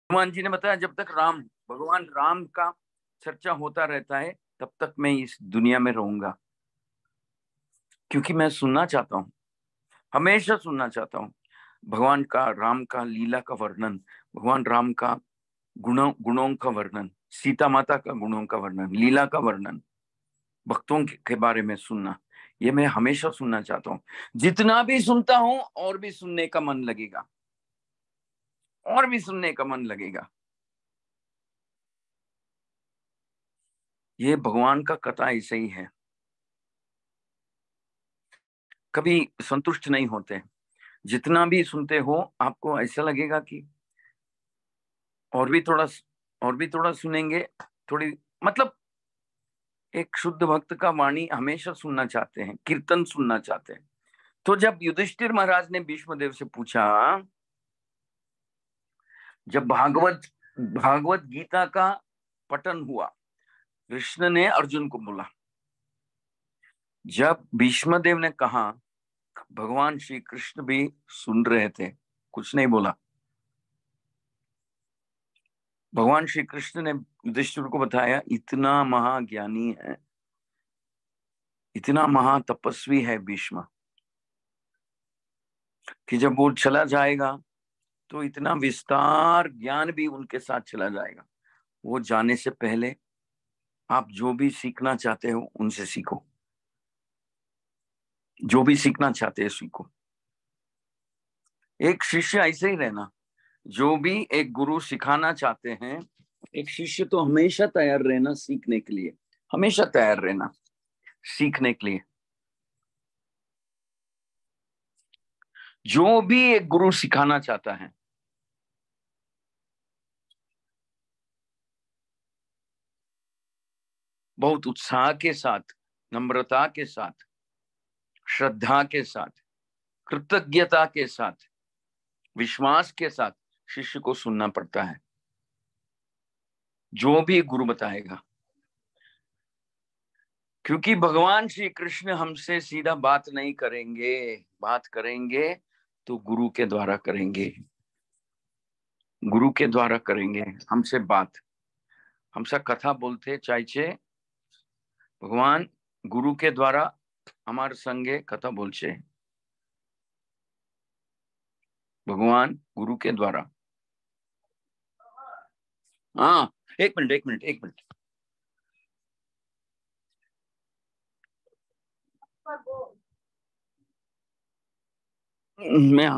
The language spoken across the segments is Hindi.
हनुमान जी ने बताया जब तक भगवान राम का चर्चा होता रहता है तब तक मैं इस दुनिया में रहूंगा, क्योंकि मैं सुनना चाहता हूँ, हमेशा सुनना चाहता हूँ भगवान का, राम का लीला का वर्णन, भगवान राम का गुणों का वर्णन, सीता माता का गुणों का वर्णन, लीला का वर्णन, भक्तों के बारे में सुनना। ये मैं हमेशा सुनना चाहता हूँ। जितना भी सुनता हूँ और भी सुनने का मन लगेगा, और भी सुनने का मन लगेगा। ये भगवान का कथा ऐसे ही है, कभी संतुष्ट नहीं होते। जितना भी सुनते हो आपको ऐसा लगेगा कि और भी थोड़ा, और भी थोड़ा सुनेंगे, थोड़ी, मतलब एक शुद्ध भक्त का वाणी हमेशा सुनना चाहते हैं, कीर्तन सुनना चाहते हैं। तो जब युधिष्ठिर महाराज ने भीष्मदेव से पूछा, जब भागवत भागवत गीता का पठन हुआ, कृष्ण ने अर्जुन को बोला, जब भीष्मदेव ने कहा, भगवान श्री कृष्ण भी सुन रहे थे, कुछ नहीं बोला। भगवान श्री कृष्ण ने युधिष्ठिर को बताया, इतना महाज्ञानी है, इतना महातपस्वी है भीष्म, कि जब वो चला जाएगा तो इतना विस्तार ज्ञान भी उनके साथ चला जाएगा। वो जाने से पहले आप जो भी सीखना चाहते हो उनसे सीखो, जो भी सीखना चाहते हैं सीखो। एक शिष्य ऐसे ही रहना, जो भी एक गुरु सिखाना चाहते हैं, एक शिष्य तो हमेशा तैयार रहना सीखने के लिए, हमेशा तैयार रहना सीखने के लिए। जो भी एक गुरु सिखाना चाहता है, बहुत उत्साह के साथ, नम्रता के साथ, श्रद्धा के साथ, कृतज्ञता के साथ, विश्वास के साथ शिष्य को सुनना पड़ता है, जो भी गुरु बताएगा। क्योंकि भगवान श्री कृष्ण हमसे सीधा बात नहीं करेंगे, बात करेंगे तो गुरु के द्वारा करेंगे, गुरु के द्वारा करेंगे हमसे बात। हमसे कथा बोलते चाहे भगवान गुरु के द्वारा हमारे संगे कथा बोलचे, भगवान गुरु के द्वारा। हाँ, एक मिनट एक मिनट एक मिनट। मैं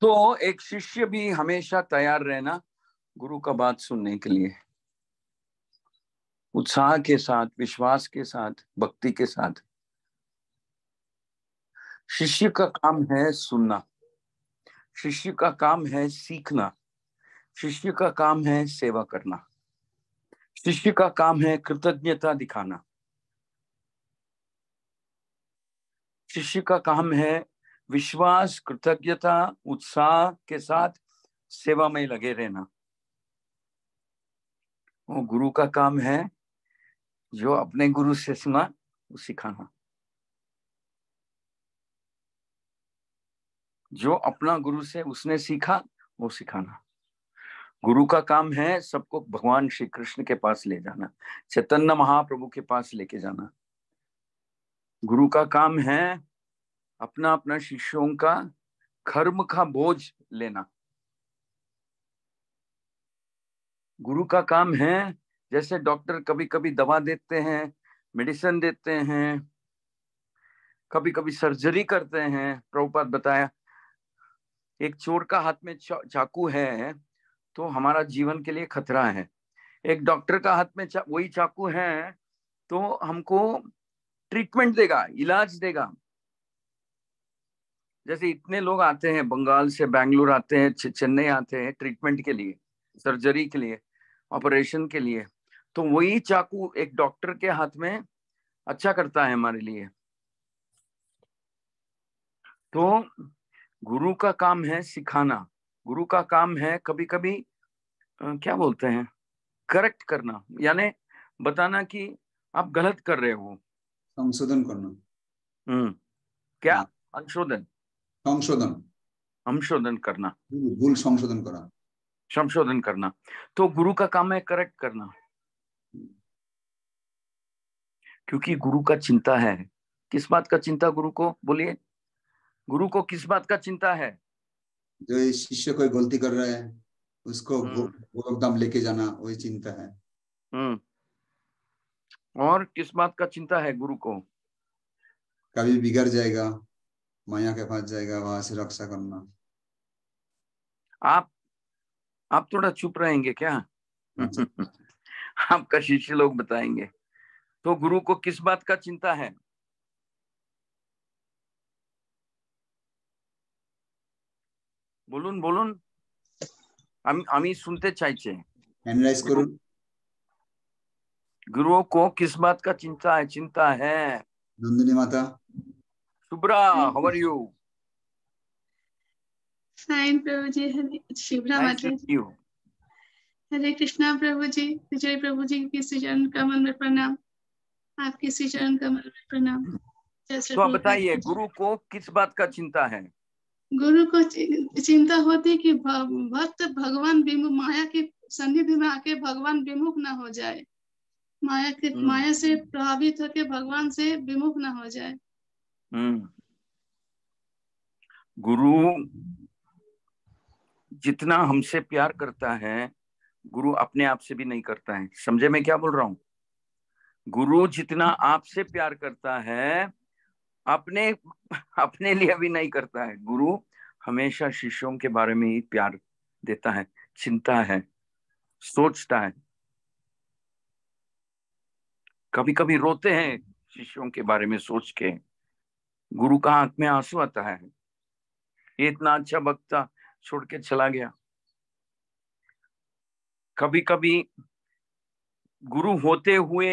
तो एक शिष्य भी हमेशा तैयार रहना गुरु का बात सुनने के लिए, उत्साह के साथ, विश्वास के साथ, भक्ति के साथ। शिष्य का काम है सुनना, शिष्य का काम है सीखना, शिष्य का काम है सेवा करना, शिष्य का काम है कृतज्ञता दिखाना, शिष्य का काम है विश्वास, कृतज्ञता, उत्साह के साथ सेवा में लगे रहना। वो गुरु का काम है जो अपने गुरु से सुना वो सिखाना, जो अपना गुरु से उसने सीखा वो सिखाना। गुरु का काम है सबको भगवान श्री कृष्ण के पास ले जाना, चैतन्य महाप्रभु के पास लेके जाना। गुरु का काम है अपना अपना शिष्यों का कर्म का बोझ लेना। गुरु का काम है, जैसे डॉक्टर कभी कभी दवा देते हैं, मेडिसिन देते हैं, कभी कभी सर्जरी करते हैं। प्रभुपाद बताया, एक चोर का हाथ में चाकू है तो हमारा जीवन के लिए खतरा है। एक डॉक्टर का हाथ में वही चाकू है तो हमको ट्रीटमेंट देगा, इलाज देगा। जैसे इतने लोग आते हैं बंगाल से, बैंगलोर आते हैं, चेन्नई आते हैं ट्रीटमेंट के लिए, सर्जरी के लिए, ऑपरेशन के लिए, तो वही चाकू एक डॉक्टर के हाथ में अच्छा करता है हमारे लिए। तो गुरु का काम है सिखाना, गुरु का काम है कभी कभी क्या बोलते हैं, करेक्ट करना, यानी बताना कि आप गलत कर रहे हो। संशोधन करना। क्या? हाँ, अंशोधन, संशोधन, संशोधन करना, भूल संशोधन करा, संशोधन करना। तो गुरु का काम है करेक्ट करना, क्योंकि गुरु का चिंता है। किस बात का चिंता गुरु को, बोलिए? गुरु को किस बात का चिंता है? जो इस शिष्य कोई गलती कर रहा है उसको हम्म गोलोक धाम लेके जाना, वही चिंता है। हम्म और किस बात का चिंता है गुरु को? कभी बिगड़ जाएगा, माया के पास जाएगा, वहां से रक्षा करना। आप आप थोड़ा चुप रहेंगे क्या? अच्छा, आपका शिष्य लोग बताएंगे। तो गुरु को किस बात का चिंता है? বলুন বলুন, আমি শুনতে চাইছি। हैंड राइज गुरु, करूँ। गुरुओं को किस बात का चिंता है? चिंता है। नंदिनी माता। Shubhra, how are you? Sai प्रभु जी, हरे शिवरा नाइस टू माता जी, सी यू। हरे कृष्णा प्रभु जी, विजय प्रभु जी की श्री चरण कमल में प्रणाम, आपके श्री चरण कमल में प्रणाम। जय श्री तो आप प्रभुपाद बताइए जी। गुरु को किस बात का चिंता है? गुरु को चिंता होती कि भक्त भगवान विमुख, माया की सन्निधि में आके भगवान विमुख ना हो जाए, माया से प्रभावित होके भगवान से विमुख ना हो जाए। गुरु जितना हमसे प्यार करता है, गुरु अपने आप से भी नहीं करता है। समझे मैं क्या बोल रहा हूँ? गुरु जितना आपसे प्यार करता है, अपने अपने लिए भी नहीं करता है। गुरु हमेशा शिष्यों के बारे में ही प्यार देता है, चिंता है, सोचता है। कभी कभी रोते हैं शिष्यों के बारे में सोच के, गुरु का आंख में आंसू आता है, ये इतना अच्छा भक्त छोड़ के चला गया। कभी कभी गुरु होते हुए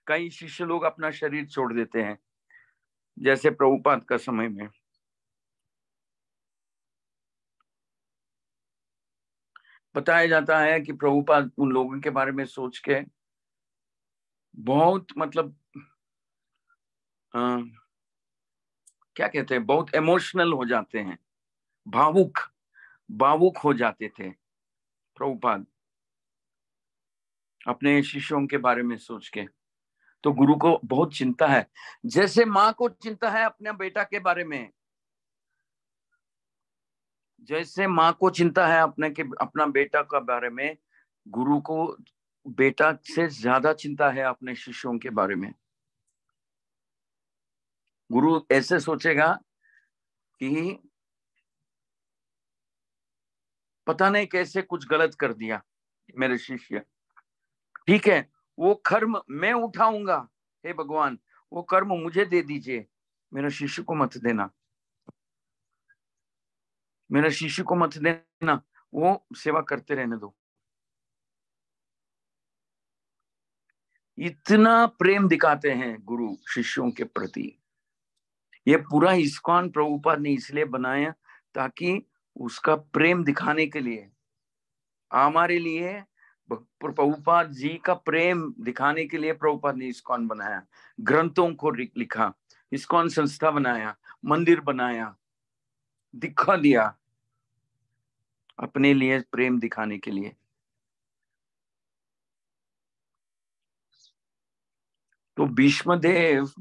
कई शिष्य लोग अपना शरीर छोड़ देते हैं, जैसे प्रभुपाद का समय में। बताया जाता है कि प्रभुपाद उन लोगों के बारे में सोच के बहुत, मतलब क्या कहते हैं, बहुत इमोशनल हो जाते हैं, भावुक भावुक हो जाते थे प्रभुपाद अपने शिष्यों के बारे में सोच के। तो गुरु को बहुत चिंता है, जैसे माँ को चिंता है अपने बेटा के बारे में, जैसे माँ को चिंता है अपना बेटा का बारे में, गुरु को बेटा से ज्यादा चिंता है अपने शिष्यों के बारे में। गुरु ऐसे सोचेगा कि पता नहीं कैसे कुछ गलत कर दिया मेरे शिष्य, ठीक है, वो कर्म मैं उठाऊंगा, हे भगवान वो कर्म मुझे दे दीजिए, मेरे शिष्य को मत देना, मेरे शिष्य को मत देना, वो सेवा करते रहने दो। इतना प्रेम दिखाते हैं गुरु शिष्यों के प्रति। ये पूरा इस्कॉन प्रभुपाद ने इसलिए बनाया ताकि उसका प्रेम दिखाने के लिए, हमारे लिए प्रभुपाद जी का प्रेम दिखाने के लिए प्रभुपाद ने इस्कॉन बनाया, ग्रंथों को लिखा, इस्कॉन संस्था बनाया, मंदिर बनाया, दिखा दिया, अपने लिए प्रेम दिखाने के लिए। तो भीष्म देव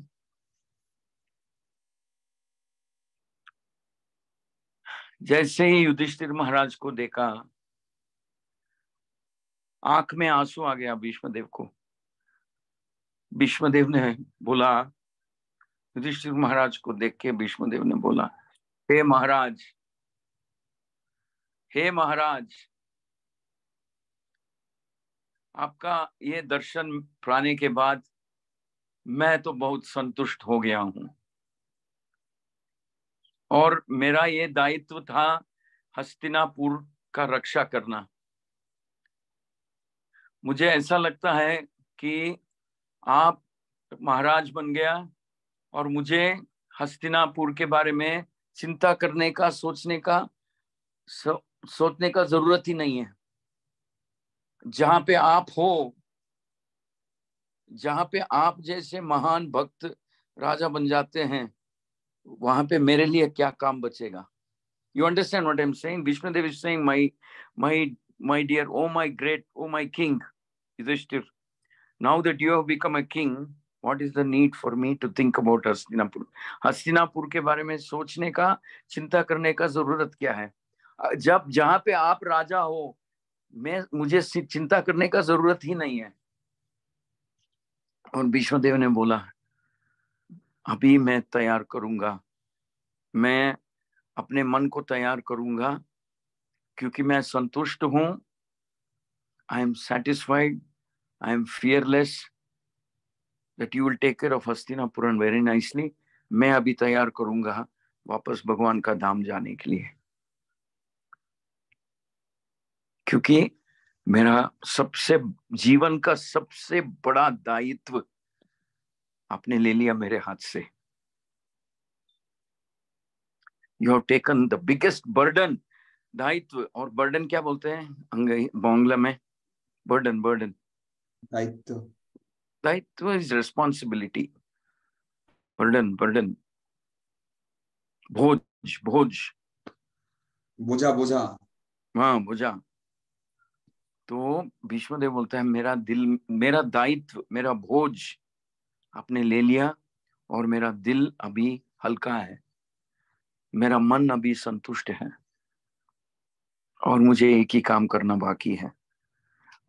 जैसे ही युधिष्ठिर महाराज को देखा, आंख में आंसू आ गया भीष्मदेव को। भीष्मदेव ने बोला, युधिष्ठिर महाराज को देख के भीष्मदेव ने बोला, हे महाराज, हे महाराज, आपका ये दर्शन पाने के बाद मैं तो बहुत संतुष्ट हो गया हूं, और मेरा ये दायित्व था हस्तिनापुर का रक्षा करना। मुझे ऐसा लगता है कि आप महाराज बन गया और मुझे हस्तिनापुर के बारे में चिंता करने का, सोचने का जरूरत ही नहीं है। जहां पे आप हो, जहां पे आप जैसे महान भक्त राजा बन जाते हैं, वहां पे मेरे लिए क्या काम बचेगा? You understand what I'm saying? Vishnudev is saying, my dear, oh my great, oh my king, Yudhishthir, now that you have become a king, what is the need for me to think about Hastinapur? Hastinapur के बारे में सोचने का, चिंता करने का जरूरत क्या है? जब जहां पे आप राजा हो, मुझे चिंता करने का जरूरत ही नहीं है। और भीष्मदेव ने बोला, अभी मैं तैयार करूंगा, मैं अपने मन को तैयार करूंगा, क्योंकि मैं संतुष्ट हूं। I am satisfied, I am fearless that you will take care of Hastinapur very nicely. मैं अभी तैयार करूंगा वापस भगवान का धाम जाने के लिए, क्योंकि मेरा सबसे जीवन का सबसे बड़ा दायित्व आपने ले लिया मेरे हाथ से। You have taken the biggest burden, दायित्व। और बर्डन क्या बोलते हैं बांग्ला में? बर्डन, बर्डन, दायित्व, दायित्व इज रिस्पॉन्सिबिलिटी, बर्डन, बर्डन, बोझ, बोझ, बोझा, बोझा, हाँ बोझा। तो भीष्मदेव बोलता है, मेरा दिल, मेरा दायित्व, मेरा बोझ आपने ले लिया, और मेरा दिल अभी हल्का है, मेरा मन अभी संतुष्ट है, और मुझे एक ही काम करना बाकी है,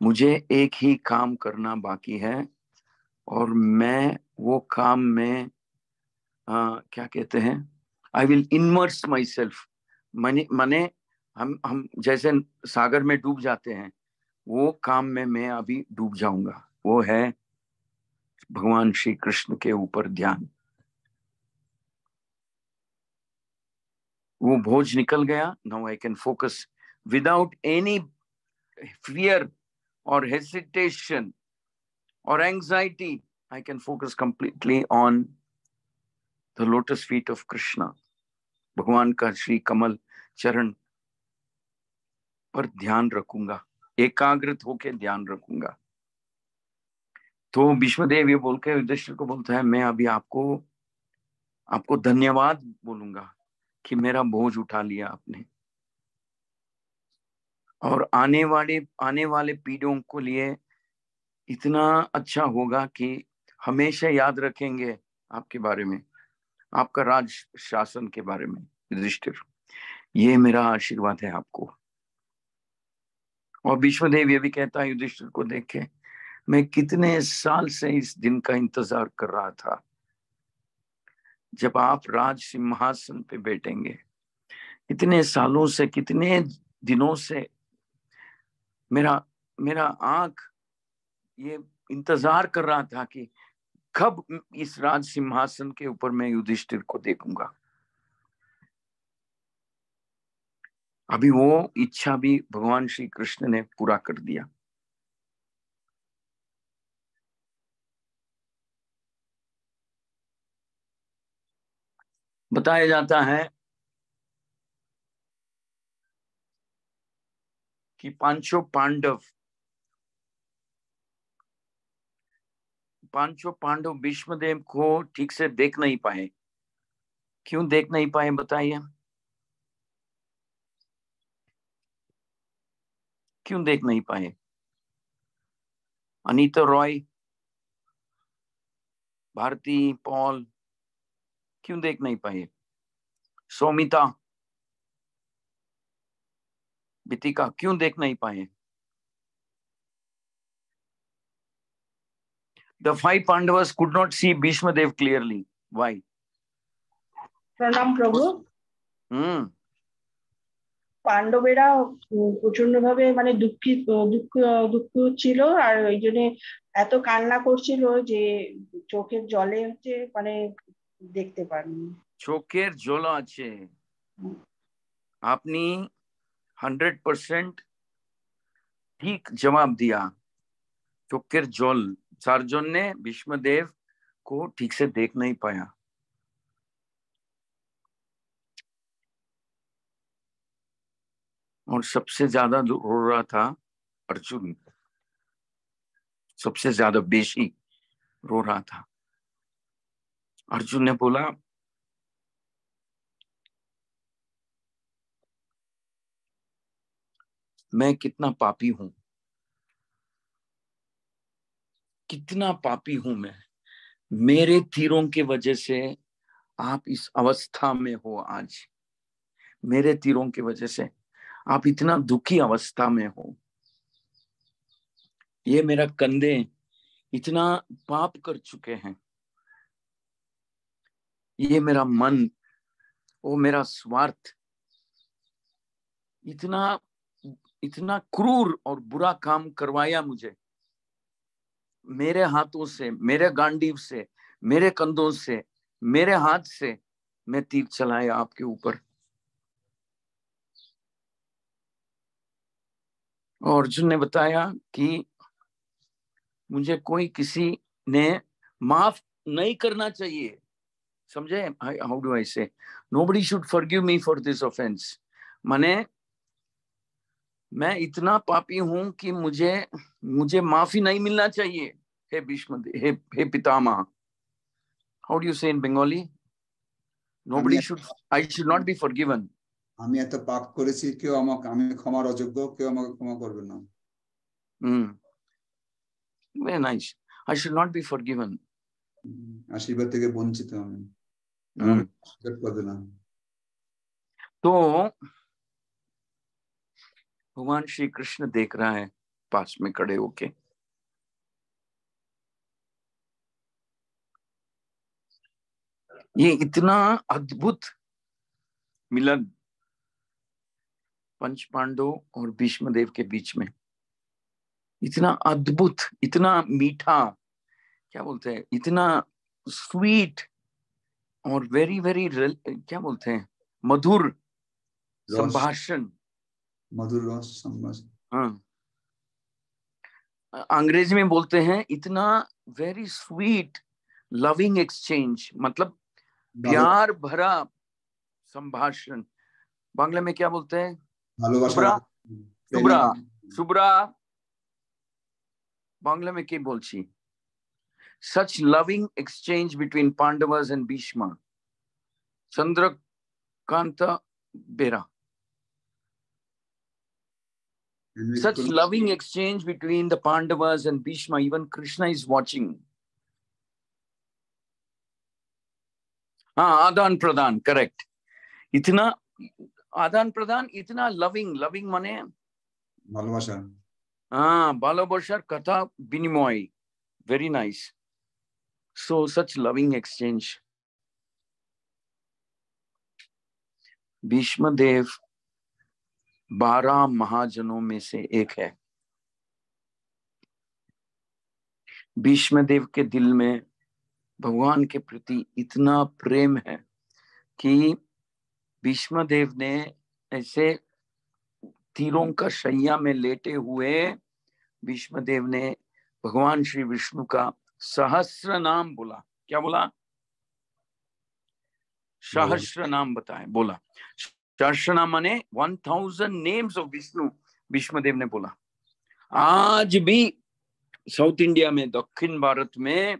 मुझे एक ही काम करना बाकी है। और मैं वो काम में क्या कहते हैं, आई विल इनमर्स माई सेल्फ। माने हम जैसे सागर में डूब जाते हैं, वो काम में मैं अभी डूब जाऊंगा। वो है भगवान श्री कृष्ण के ऊपर ध्यान। वो बोझ निकल गया। Now I can focus without any fear or hesitation or anxiety. I can focus completely on the lotus feet of Krishna. भगवान का श्री कमल चरण पर ध्यान रखूंगा, एकाग्रत होकर ध्यान रखूंगा। तो भीष्मदेव ये बोल के युधिष्ठिर को बोलता है, मैं अभी आपको धन्यवाद बोलूंगा कि मेरा बोझ उठा लिया आपने, और आने वाले पीढ़ियों को लिए इतना अच्छा होगा कि हमेशा याद रखेंगे आपके बारे में, आपका राज शासन के बारे में। युधिष्ठिर, ये मेरा आशीर्वाद है आपको। और भीष्मदेव ये भी कहता है युधिष्ठिर को देख के, मैं कितने साल से इस दिन का इंतजार कर रहा था, जब आप राज सिंहासन पे बैठेंगे। इतने सालों से, कितने दिनों से मेरा आंख ये इंतजार कर रहा था कि कब इस राज सिंहासन के ऊपर मैं युधिष्ठिर को देखूंगा। अभी वो इच्छा भी भगवान श्री कृष्ण ने पूरा कर दिया। बताया जाता है कि पांचों पांडव भीष्मदेव को ठीक से देख नहीं पाए। क्यों देख नहीं पाए बताइए? क्यों देख नहीं पाए? अनीता रॉय, भारती, पॉल, क्यों देख नहीं पाए? सौमिता, बितिका क्यों देख नहीं पाए? The five Pandavas could not see Bhishma Dev clearly. Why? প্রণাম প্রভু। পাণ্ডবেরা প্রচন্ড ভাবে মানে দুঃখ দুঃখ ছিল, আর ওই জন্য এত কান্না করছিল যে চোখের জলে হচ্ছে মানে দেখতে পাননি। চোখের জল আছে, আপনি 100% ठीक जवाब दिया। चोखेर जल चार जन्ने भीष्मदेव को ठीक से देख नहीं पाया। और सबसे ज्यादा रो रहा था अर्जुन, सबसे ज्यादा बेशी रो रहा था। अर्जुन ने बोला, मैं कितना पापी हूं, कितना पापी हूं मैं, मेरे तीरों के वजह से आप इस अवस्था में हो। आज मेरे तीरों की वजह से आप इतना दुखी अवस्था में हो। ये मेरा कंधे इतना पाप कर चुके हैं, ये मेरा मन, वो मेरा स्वार्थ इतना इतना क्रूर और बुरा काम करवाया मुझे। मेरे हाथों से, मेरे गांडीव से, मेरे कंधों से, मेरे हाथ से मैं तीर चलाया आपके ऊपर। और अर्जुन ने बताया कि मुझे कोई किसी ने माफ नहीं करना चाहिए, समझे? हाउ डू आई से, nobody should forgive me for this offence. माने मैं इतना पापी हूं कि मुझे माफी नहीं मिलना चाहिए। हे भीष्म, हे पितामह, how do you say in Bengali? Nobody should, I should not be forgiven. আমি এত পাপ করেছি, কেউ আমাকে, আমি ক্ষমার অযোগ্য, কেউ আমাকে ক্ষমা করবে না। Very nice. I should not be forgiven. आशीर्वाद থেকে বঞ্চিত আমি, আমাকে আশীর্বাদ করবে না। तो भगवान श्री कृष्ण देख रहा है पास में खड़े होके। ये इतना अद्भुत मिलन पंच पांडव और भीष्म देव के बीच में, इतना अद्भुत, इतना मीठा, क्या बोलते हैं, इतना स्वीट और वेरी वेरी क्या बोलते हैं, मधुर संभाषण। मधुर रस संभाषण, हाँ, अंग्रेजी में बोलते हैं इतना वेरी स्वीट लविंग एक्सचेंज, मतलब प्यार भरा संभाषण। बांग्ला में क्या बोलते हैं? शुभ्रा, शुभ्रा, शुभ्रा बांग्ला में क्या बोलची? Such loving exchange between Pandavas and Bhishma. Chandrakanta Bera. Such loving exchange between the Pandavas and Bhishma, even Krishna is watching. हाँ, आदान प्रदान, करेक्ट। इतना आदान प्रदान, इतना लविंग, लविंग माने ভালোবাসা। हाँ, ভালোবাসার কথা বিনিময়, very nice. So such loving exchange. Bhishma देव 12 महाजनों में से एक है। भीष्म देव के दिल में भगवान के प्रति इतना प्रेम है कि भीष्म देव ने ऐसे तीरों का शैया में लेटे हुए भीष्म देव ने भगवान श्री विष्णु का सहस्र नाम बोला। क्या बोला? सहस्र नाम बताए, बोला। सहस्र नाम माने 1000 नेम्स ऑफ विष्णु भीष्म देव ने बोला। आज भी साउथ इंडिया में, दक्षिण भारत में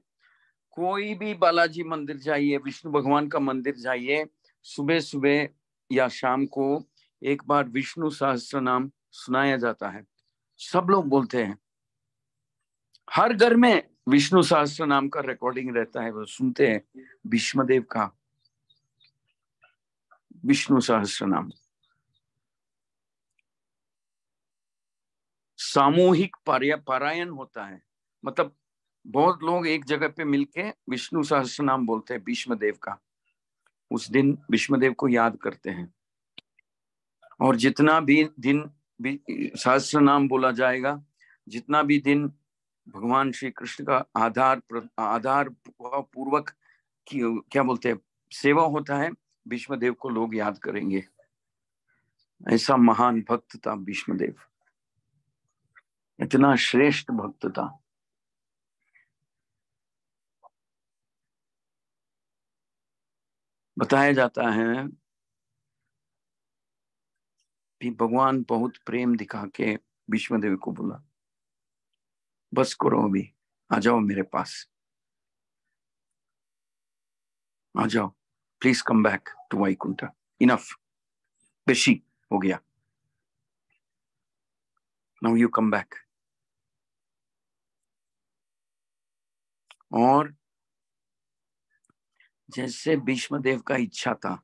कोई भी बालाजी मंदिर जाइए, विष्णु भगवान का मंदिर जाइए, सुबह सुबह या शाम को एक बार विष्णु सहस्त्र नाम सुनाया जाता है। सब लोग बोलते हैं, हर घर में विष्णु सहस्त्र नाम का रिकॉर्डिंग रहता है, वो सुनते हैं भीष्मदेव का विष्णु सहस्त्र नाम। सामूहिक पारायण होता है। मतलब बहुत लोग एक जगह पे मिलके विष्णु सहस्त्र नाम बोलते हैं भीष्मदेव का। उस दिन भीष्मदेव को याद करते हैं, और जितना भी दिन सहस्त्र नाम बोला जाएगा, जितना भी दिन भगवान श्री कृष्ण का आधार पूर्वक क्या बोलते हैं सेवा होता है, भीष्मदेव को लोग याद करेंगे। ऐसा महान भक्त था भीष्मदेव, इतना श्रेष्ठ भक्त था। बताया जाता है कि भगवान बहुत प्रेम दिखा के भीष्मदेव को बोला, बस करो अभी, आ जाओ मेरे पास, आ जाओ, please come back to Vaikuntha, enough, बेशी हो गया, नाउ यू कम बैक। और जैसे भीष्मदेव का इच्छा था,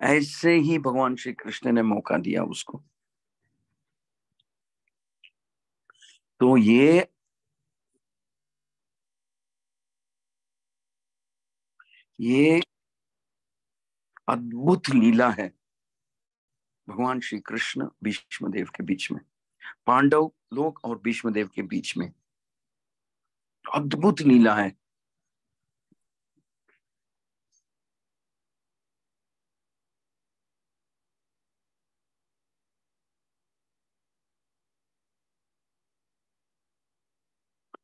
ऐसे ही भगवान श्री कृष्ण ने मौका दिया उसको। तो ये अद्भुत लीला है भगवान श्री कृष्ण भीष्मदेव के बीच में, पांडव लोग और भीष्मदेव के बीच में अद्भुत लीला है।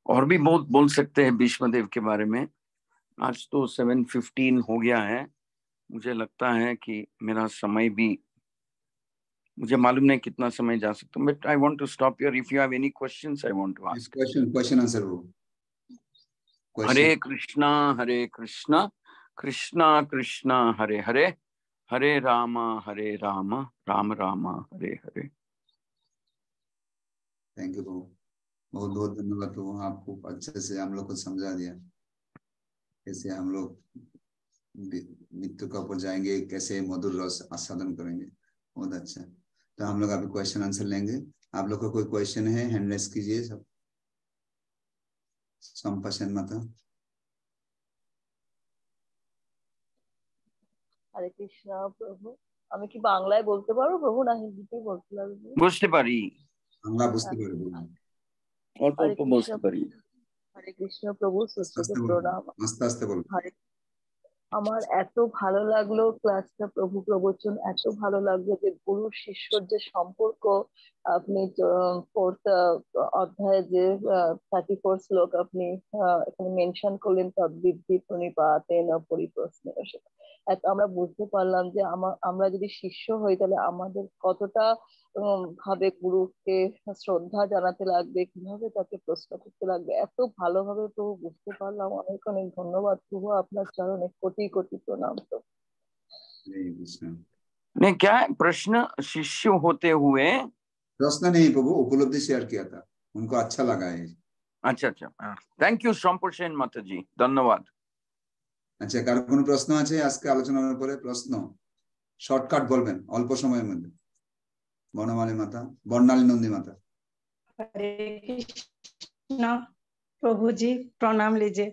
और भी बहुत बोल सकते हैं भीष्मदेव के बारे में। आज तो 7:15 हो गया है, मुझे लगता है कि मेरा समय भी, मुझे मालूम नहीं कितना समय जा सकता हूँ, but I want to stop here. If you have any questions I want to ask. Question answer वो। हरे कृष्णा कृष्णा कृष्णा हरे हरे, हरे राम राम राम हरे हरे। थैंक यू प्रभु, बहुत बहुत धन्यवाद प्रभु, आपको अच्छे से हम लोग को समझा दिया कैसे हम लोग मृत्यु का ऊपर जाएंगे, कैसे मधुर रस आस्वादन करेंगे। बहुत अच्छा। तो हम लोग अभी क्वेश्चन आंसर लेंगे। आप लोग का कोई क्वेश्चन है, हैंड रेस कीजिए सब। संपाशन माता। হরে কৃষ্ণ প্রভু, আমি কি বাংলায় বলতে পারবো প্রভু না হিন্দিতেই বলতে লাগবে? বুঝতে পারি, বাংলা বুঝতে পারি প্রভু, অল্প অল্প বুঝতে পারি। হরে কৃষ্ণ প্রভু, সুস্থকে প্রণাম। আস্তে আস্তে বলুন। হরে, আমার এত ভালো লাগলো ক্লাসটা প্রভু, প্রবচন এত ভালো লাগলো যে গুরু শিষ্যর যে সম্পর্ক, আপনি 4th অধ্যায়ে যে 34 শ্লোক আপনি এখানে মেনশন করলেন, তদ্বিদ্ধি প্রণিপাতেন পরিপ্রশ্নের, আমরা বুঝতে পারলাম যে আমরা যদি শিষ্য হই তাহলে আমাদের কতটা ভাবে গুরুকে শ্রদ্ধা জানাতে লাগবে, কিভাবে তাকে প্রশ্ন করতে লাগবে। এত ভালোভাবে প্রভু বুঝতে পারলাম। অনেক অনেক ধন্যবাদ প্রভু, আপনার চরণে কোটি কোটি প্রণাম। তো नहीं, क्या है प्रश्न? शिष्य होते हुए प्रश्न नहीं प्रभु, उपलब्धि शेयर किया था, उनको अच्छा लगा है। अच्छा अच्छा, थैंक यू সম্প্রসারণ মাতা जी, ধন্যবাদ। আচ্ছা, কার কোনো প্রশ্ন আছে আজকে আলোচনার উপরে? প্রশ্ন শর্টকাট বলবেন অল্প সময়ের মধ্যে। বনমালী মাতা, বর্ণালী নন্দী মাতা। हरे कृष्ण प्रभु जी, प्रणाम लीजिए।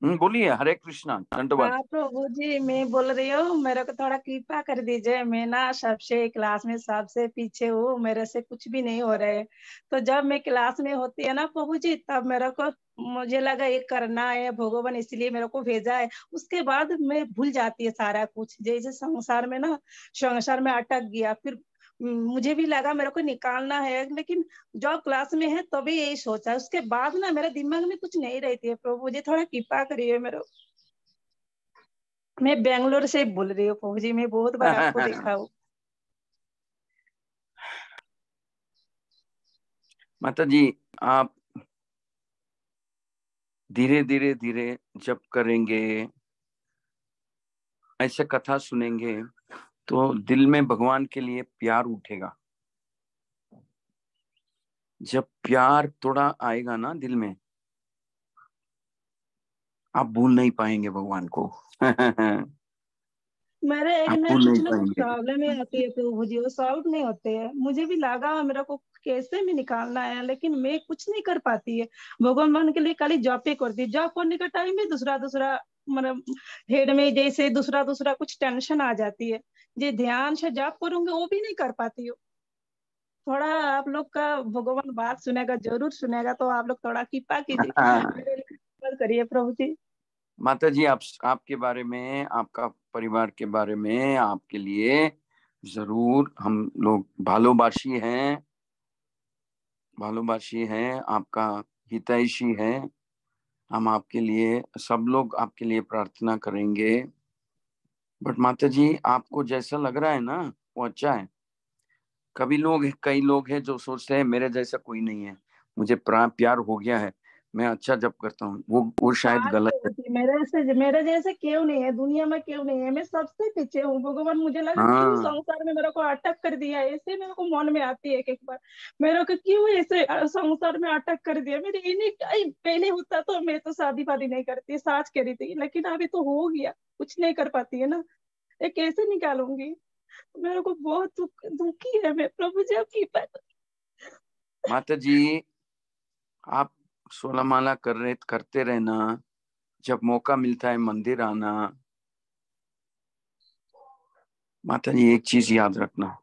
बोलिए। हरे कृष्णा, धन्यवाद। हाँ प्रभु जी, मैं बोल रही हूँ, मेरे को थोड़ा कृपा कर दीजिए। मैं ना सबसे क्लास में सबसे पीछे हूँ, मेरे से कुछ भी नहीं हो रहा है। तो जब मैं क्लास में होती है ना प्रभु जी, तब मेरे को मुझे लगा ये करना है, भगवान इसलिए मेरे को भेजा है। उसके बाद मैं भूल जाती है सारा कुछ, जैसे संसार में अटक गया। फिर मुझे भी लगा मेरे को निकालना है, लेकिन जब क्लास में है तभी यही सोचा। उसके बाद ना मेरे दिमाग में कुछ नहीं रहती है। प्रभु जी थोड़ा कृपा करिए मेरे। मैं बेंगलोर से बोल रही हूँ प्रभु जी, मैं बहुत बार आपको देखा हूँ। माता जी, आप धीरे धीरे धीरे जब करेंगे, ऐसे कथा सुनेंगे, तो दिल में भगवान के लिए प्यार उठेगा। जब प्यार थोड़ा आएगा ना दिल में, आप भूल नहीं पाएंगे भगवान को। मेरे एक हम ना भूल कुछ नहीं ना कुछ पाएंगे। प्रॉब्लम ही आती है प्रभु जी, वो सॉल्व नहीं होते हैं। मुझे भी लगा मेरे को कैसे भी निकालना है, लेकिन मैं कुछ नहीं कर पाती है। भगवान के लिए खाली जॉब पे करती, जॉब करने का टाइम में दूसरा दूसरा मतलब हेड में जैसे दूसरा दूसरा कुछ टेंशन आ जाती है, जो ध्यान से जॉब करूंगी वो भी नहीं कर पाती हूँ। थोड़ा आप लोग का भगवान बात सुनेगा, जरूर सुनेगा, तो आप लोग थोड़ा कृपा कीजिए, मेरे लिए मदद करिए प्रभु जी। माता जी, आपके बारे में, आपका परिवार के बारे में, आपके लिए जरूर हम लोग भालोबाशी हैं, भालोबाशी हैं, आपका हितैषी है। हम आपके लिए, सब लोग आपके लिए प्रार्थना करेंगे। बट माता जी, आपको जैसा लग रहा है ना वो अच्छा है। कई लोग हैं जो सोचते हैं मेरे जैसा कोई नहीं है, मुझे प्यार हो गया है, मैं अच्छा जब करता हूँ, वो शायद बात गलत है। तो थी, मेरे जैसे क्यों नहीं है दुनिया में, क्यों नहीं है, मैं सबसे पीछे हूँ। भगवान मुझे लगा क्यों हाँ, संसार में मेरे को अटक कर दिया, ऐसे मेरे को मन में आती है एक बार, मेरे को क्यों ऐसे संसार में अटक कर दिया। मेरे इन्हीं पहले होता तो मैं तो शादी वादी नहीं करती, साच करी थी, लेकिन अभी तो हो गया, कुछ नहीं कर पाती है ना, ये कैसे निकालूंगी। मेरे को बहुत दुखी है मैं, प्रभु जी आपकी माता जी, आप 16 माला करते रहना, जब मौका मिलता है मंदिर आना। माता जी, एक चीज याद रखना,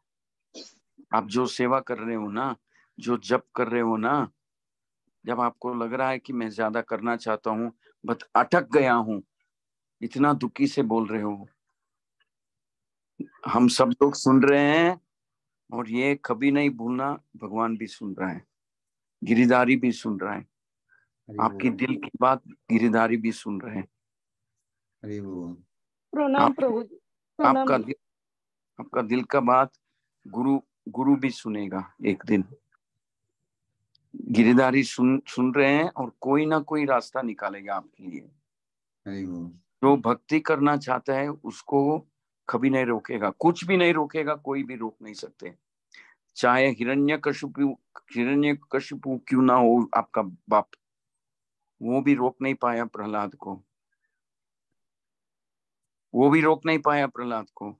आप जो सेवा कर रहे हो ना, जो जप कर रहे हो ना, जब आपको लग रहा है कि मैं ज्यादा करना चाहता हूँ बट अटक गया हूँ, इतना दुखी से बोल रहे हो, हम सब लोग सुन रहे हैं। और ये कभी नहीं भूलना, भगवान भी सुन रहा है, गिरिधारी भी सुन रहा है, हरि आपकी बोल, दिल की बात गिरिधारी भी सुन रहे हैं। हरि बोल। प्रणाम आप, प्रभु जी, प्रणाम। आपका दिल का बात गुरु गुरु भी सुनेगा एक दिन। गिरिधारी सुन रहे हैं और कोई ना कोई रास्ता निकालेगा आपके लिए। हरि बोल। जो भक्ति करना चाहता है उसको कभी नहीं रोकेगा, कुछ भी नहीं रोकेगा, कोई भी रोक नहीं सकते। चाहे हिरण्यकशिपु क्यों ना हो आपका बाप, वो भी रोक नहीं पाया प्रहलाद को, वो भी रोक नहीं पाया प्रहलाद को।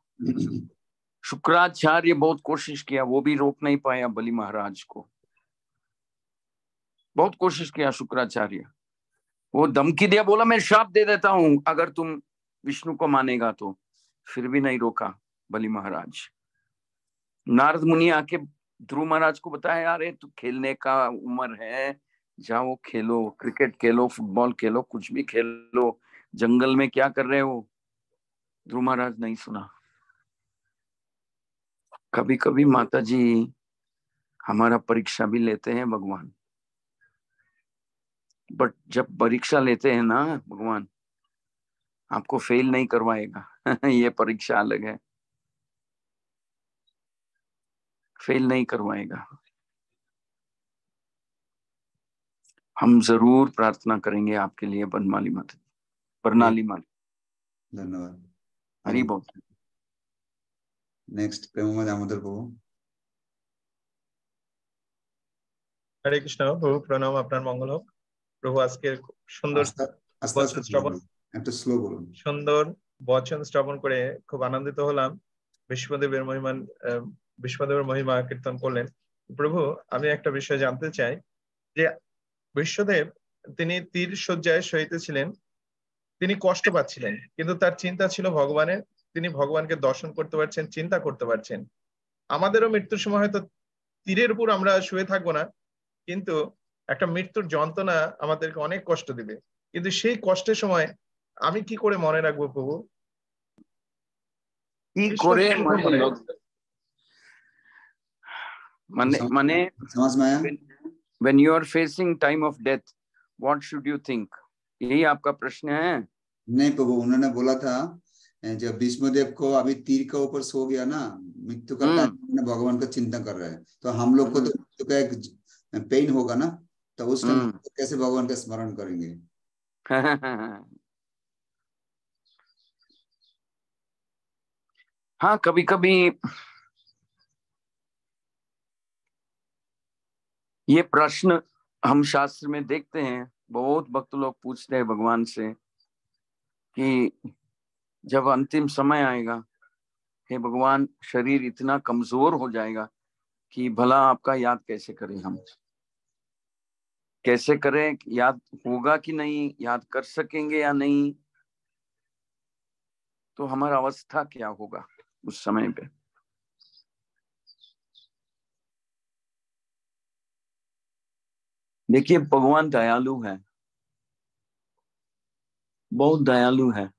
शुक्राचार्य बहुत कोशिश किया, वो भी रोक नहीं पाया बलि महाराज को, बहुत कोशिश किया शुक्राचार्य। वो धमकी दिया, बोला मैं श्राप दे देता हूं अगर तुम विष्णु को मानेगा तो, फिर भी नहीं रोका बलि महाराज। नारद मुनि आके ध्रुव महाराज को बताया, अरे तू खेलने का उम्र है, जाओ खेलो, क्रिकेट खेलो, फुटबॉल खेलो, कुछ भी खेलो, जंगल में क्या कर रहे हो। ध्रुव महाराज नहीं सुना। कभी कभी माता जी हमारा परीक्षा भी लेते हैं भगवान, बट जब परीक्षा लेते हैं ना भगवान, आपको फेल नहीं करवाएगा। ये परीक्षा अलग है, फेल नहीं करवाएगा। हम जरूर प्रार्थना करेंगे आपके लिए बनमाली माता, प्रणाली माता। धन्यवाद। हरि बोल। नेक्स्ट प्रेम दामोदर प्रभु। হরে কৃষ্ণ প্রভু, প্রণাম, আপনার মঙ্গল হোক প্রভু। আজকের সুন্দর আস্তে আস্তে বচন শ্রবণ, একটু স্লো বলুন। সুন্দর বচন শ্রবণ করে খুব আনন্দিত হলাম। বিষ্ণুদেবের মহিমা কীর্তন করলেন প্রভু। আমি একটা বিষয় জানতে চাই যে বিশ্বদেব তিনি তীর শয্যায় শয়িতেছিলেন, তিনি কষ্ট পাচ্ছিলেন, কিন্তু তার চিন্তা ছিল ভগবানের। তিনি ভগবানকে দর্শন করতে পারছেন, চিন্তা করতে পারছেন। আমাদেরও মৃত্যুর সময় হয়তো তীরের উপর আমরা শুয়ে থাকবো না, কিন্তু একটা মৃত্যুর যন্ত্রণা আমাদেরকে অনেক কষ্ট দিবে। কিন্তু সেই কষ্টের সময় আমি কি করে মনে রাখবো প্রভু? কি কৃষ্ণ করে কি করে? माने समझ में आया? when you are facing time of death, what should you think? यही आपका प्रश्न है? नहीं प्रभु, उन्होंने बोला था जब विष्णुदेव को अभी तीर के ऊपर सो गया ना, मृत्यु का टाइम, भगवान का चिंता कर रहे हैं, तो हम लोग को तो मृत्यु का एक पेन होगा ना, तो उस टाइम कैसे भगवान का स्मरण करेंगे? हाँ, कभी कभी ये प्रश्न हम शास्त्र में देखते हैं, बहुत भक्त लोग पूछते हैं भगवान से कि जब अंतिम समय आएगा, हे भगवान, शरीर इतना कमजोर हो जाएगा कि भला आपका याद कैसे करें, हम कैसे करें, याद होगा कि नहीं, याद कर सकेंगे या नहीं, तो हमारा अवस्था क्या होगा उस समय पे। देखिए, भगवान दयालु है, बहुत दयालु है।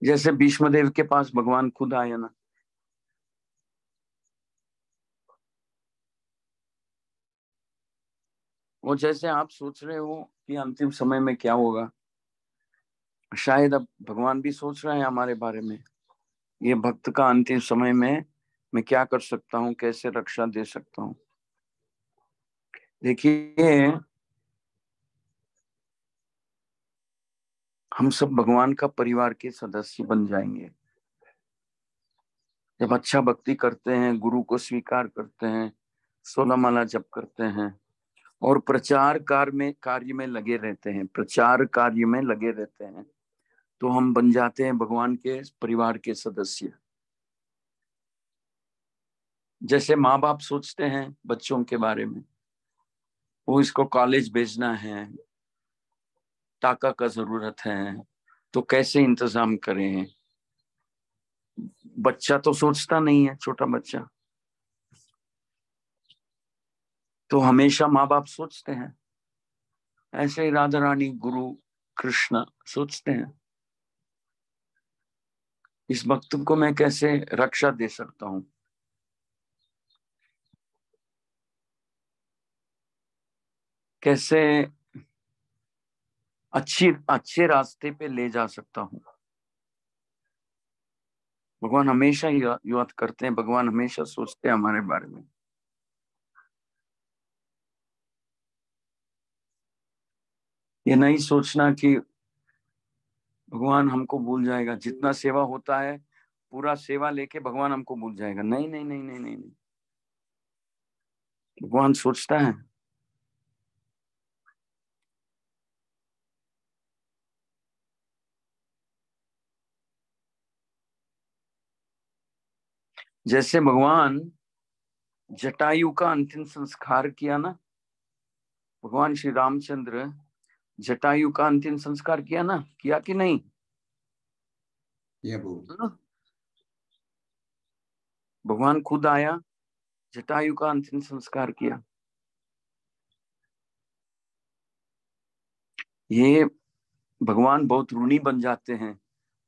जैसे भीष्मदेव के पास भगवान खुद आया ना, वो जैसे आप सोच रहे हो कि अंतिम समय में क्या होगा, शायद अब भगवान भी सोच रहे हैं हमारे बारे में, ये भक्त का अंतिम समय में मैं क्या कर सकता हूँ, कैसे रक्षा दे सकता हूँ। देखिए, हम सब भगवान का परिवार के सदस्य बन जाएंगे जब अच्छा भक्ति करते हैं, गुरु को स्वीकार करते हैं, 16 माला जप करते हैं और प्रचार कार्य में लगे रहते हैं, प्रचार कार्य में लगे रहते हैं, तो हम बन जाते हैं भगवान के परिवार के सदस्य। जैसे माँ बाप सोचते हैं बच्चों के बारे में, वो इसको कॉलेज भेजना है, टाका का जरूरत है, तो कैसे इंतजाम करें। बच्चा तो सोचता नहीं है, छोटा बच्चा तो हमेशा माँ बाप सोचते हैं। ऐसे ही राधा रानी, गुरु, कृष्ण सोचते हैं इस भक्त को मैं कैसे रक्षा दे सकता हूं, कैसे अच्छे रास्ते पे ले जा सकता हूं। भगवान हमेशा याद करते हैं, भगवान हमेशा सोचते हैं हमारे बारे में। ये नहीं सोचना कि भगवान हमको भूल जाएगा, जितना सेवा होता है पूरा सेवा लेके भगवान हमको भूल जाएगा। नहीं नहीं नहीं नहीं नहीं, नहीं। भगवान सोचता है। जैसे भगवान जटायु का अंतिम संस्कार किया ना, भगवान श्री रामचंद्र जटायु का अंतिम संस्कार किया ना, किया कि नहीं? भगवान खुद आया, जटायु का अंतिम संस्कार किया। ये भगवान बहुत ऋणी बन जाते हैं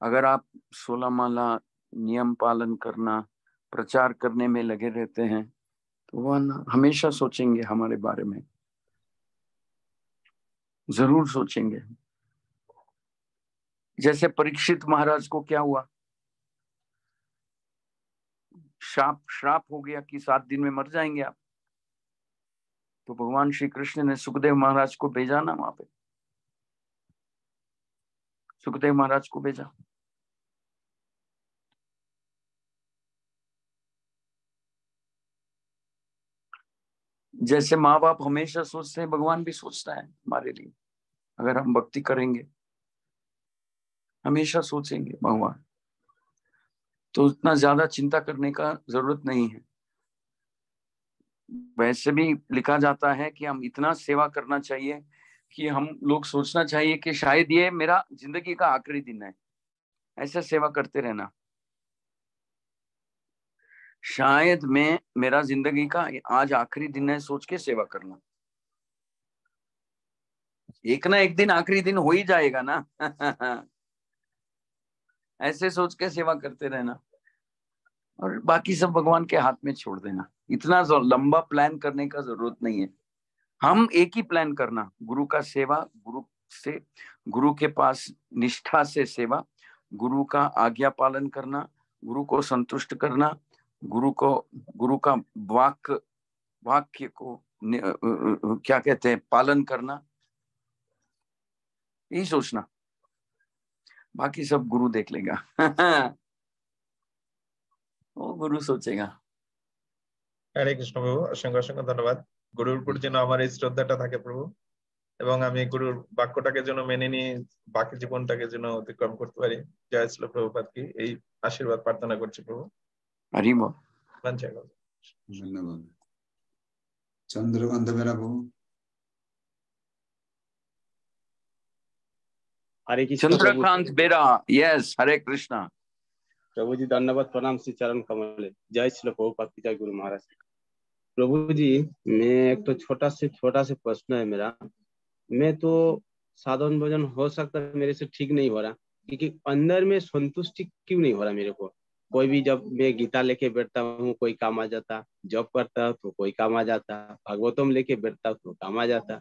अगर आप 16 माला नियम पालन करना, प्रचार करने में लगे रहते हैं, तो भगवान हमेशा सोचेंगे हमारे बारे में, जरूर सोचेंगे। जैसे परीक्षित महाराज को क्या हुआ, श्राप हो गया कि 7 दिन में मर जाएंगे आप। तो भगवान श्री कृष्ण ने सुखदेव महाराज को भेजा ना, वहां पे सुखदेव महाराज को भेजा। जैसे माँ बाप हमेशा सोचते हैं, भगवान भी सोचता है हमारे लिए। अगर हम भक्ति करेंगे हमेशा सोचेंगे भगवान, तो उतना ज्यादा चिंता करने का जरूरत नहीं है। वैसे भी लिखा जाता है कि हम इतना सेवा करना चाहिए कि हम लोग सोचना चाहिए कि शायद ये मेरा जिंदगी का आखिरी दिन है। ऐसा सेवा करते रहना, शायद मैं मेरा जिंदगी का आज आखिरी दिन है सोच के सेवा करना। एक ना एक दिन आखिरी दिन हो ही जाएगा ना। ऐसे सोच के सेवा करते रहना और बाकी सब भगवान के हाथ में छोड़ देना। इतना लंबा प्लान करने का जरूरत नहीं है। हम एक ही प्लान करना, गुरु का सेवा, गुरु के पास निष्ठा से सेवा, गुरु का आज्ञा पालन करना, गुरु को संतुष्ट करना, गुरु का वाक्य को क्या कहते हैं, पालन करना, यही सोचना। बाकी सब गुरु देख लेगा। वो गुरु सोचेगा। हरे कृष्ण प्रभु, असंख्य असंख्य धन्यवाद। গুরুর প্রতি যেন আমার এই শ্রদ্ধাটা থাকে প্রভু, এবং আমি গুরুর বাক্যটাকে যেন মেনে নিয়ে বাকি জীবনটাকে যেন অতিক্রম করতে পারি। জয় শ্রী প্রভুপাদ কি, এই আশীর্বাদ প্রার্থনা করছি প্রভু। हरि बोल। धन्यवाद। चंद्रकांत बेरा प्रभु। हरे कृष्ण। चंद्रकांत बेरा, यस, हरे कृष्णा। प्रभु जी धन्यवाद, प्रणाम श्री चरण कमल। जय श्री प्रभुपाद की, जय गुरु महाराज। प्रभु जी, मैं एक तो छोटा से प्रश्न है मेरा। मैं तो साधन भजन हो सकता है मेरे से ठीक नहीं हो रहा, क्योंकि अंदर में संतुष्टि क्यों नहीं हो रहा मेरे को। कोई भी जब मैं गीता लेके बैठता हूँ कोई काम आ जाता, जॉब करता हूँ तो कोई काम आ जाता, भागवतम लेके बैठता हूँ तो काम आ जाता,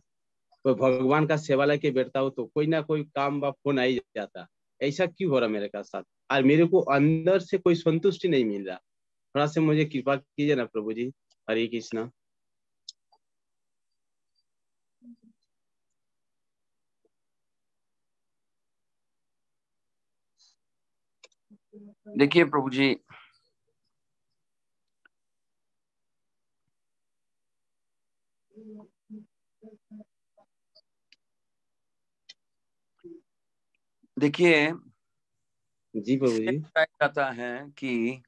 कोई भगवान का सेवा लेके बैठता हूँ तो कोई ना कोई काम व फोन आ ही जाता। ऐसा क्यों हो रहा मेरे का साथ, और मेरे को अंदर से कोई संतुष्टि नहीं मिल रहा। थोड़ा से मुझे कृपा कीजिए ना प्रभु जी। हरे कृष्णा। देखिए प्रभु जी, देखिए जी प्रभु जी। जाता है कि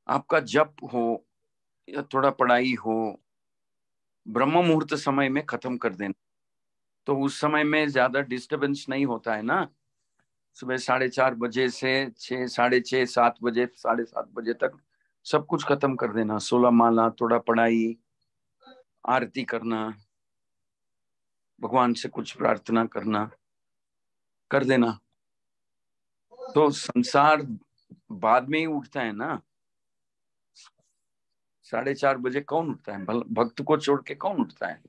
आपका जप हो या थोड़ा पढ़ाई हो, ब्रह्म मुहूर्त समय में खत्म कर देना, तो उस समय में ज्यादा डिस्टरबेंस नहीं होता है ना। सुबह 4:30 बजे से 6, 6:30, 7 बजे, 7:30 बजे तक सब कुछ खत्म कर देना। 16 माला, थोड़ा पढ़ाई, आरती करना, भगवान से कुछ प्रार्थना करना कर देना, तो संसार बाद में ही उठता है ना। 4:30 बजे कौन उठता है? भक्त को छोड़ के कौन उठता है?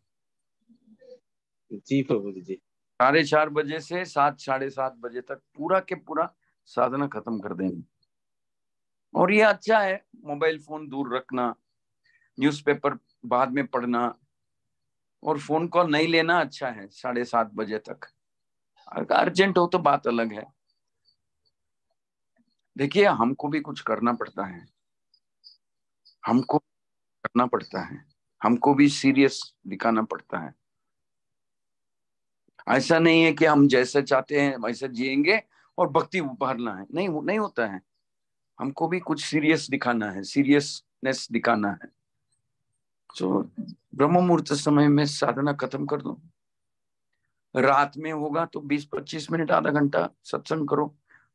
जी प्रभु जी। 4:30 बजे से 7, 7:30 बजे तक पूरा के पूरा साधना खत्म कर देंगे। और ये अच्छा है, मोबाइल फोन दूर रखना, न्यूज़पेपर बाद में पढ़ना, और फोन कॉल नहीं लेना अच्छा है 7:30 बजे तक। अगर अर्जेंट हो तो बात अलग है। देखिए, हमको भी कुछ करना पड़ता है, हमको करना पड़ता है, हमको भी सीरियस दिखाना पड़ता है। ऐसा नहीं है कि हम जैसे चाहते हैं वैसे जिएंगे और भक्ति उभारना है, नहीं नहीं होता है। हमको भी कुछ सीरियस दिखाना है, सीरियसनेस दिखाना है। तो ब्रह्म मुहूर्त समय में साधना खत्म कर दो। रात में होगा तो 20-25 मिनट, आधा घंटा सत्संग करो,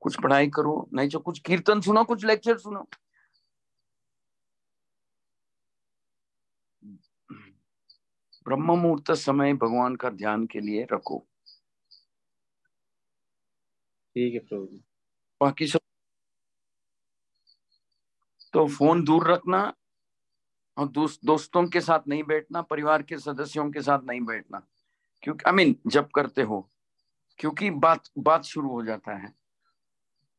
कुछ पढ़ाई करो, नहीं तो कुछ कीर्तन सुनो, कुछ लेक्चर सुनो। ब्रह्म मुहूर्त समय भगवान का ध्यान के लिए रखो। ठीक है प्रभु जी। बाकी सब तो फोन दूर रखना, और दोस्तों के साथ नहीं बैठना, परिवार के सदस्यों के साथ नहीं बैठना, क्योंकि जब करते हो, क्योंकि बात शुरू हो जाता है।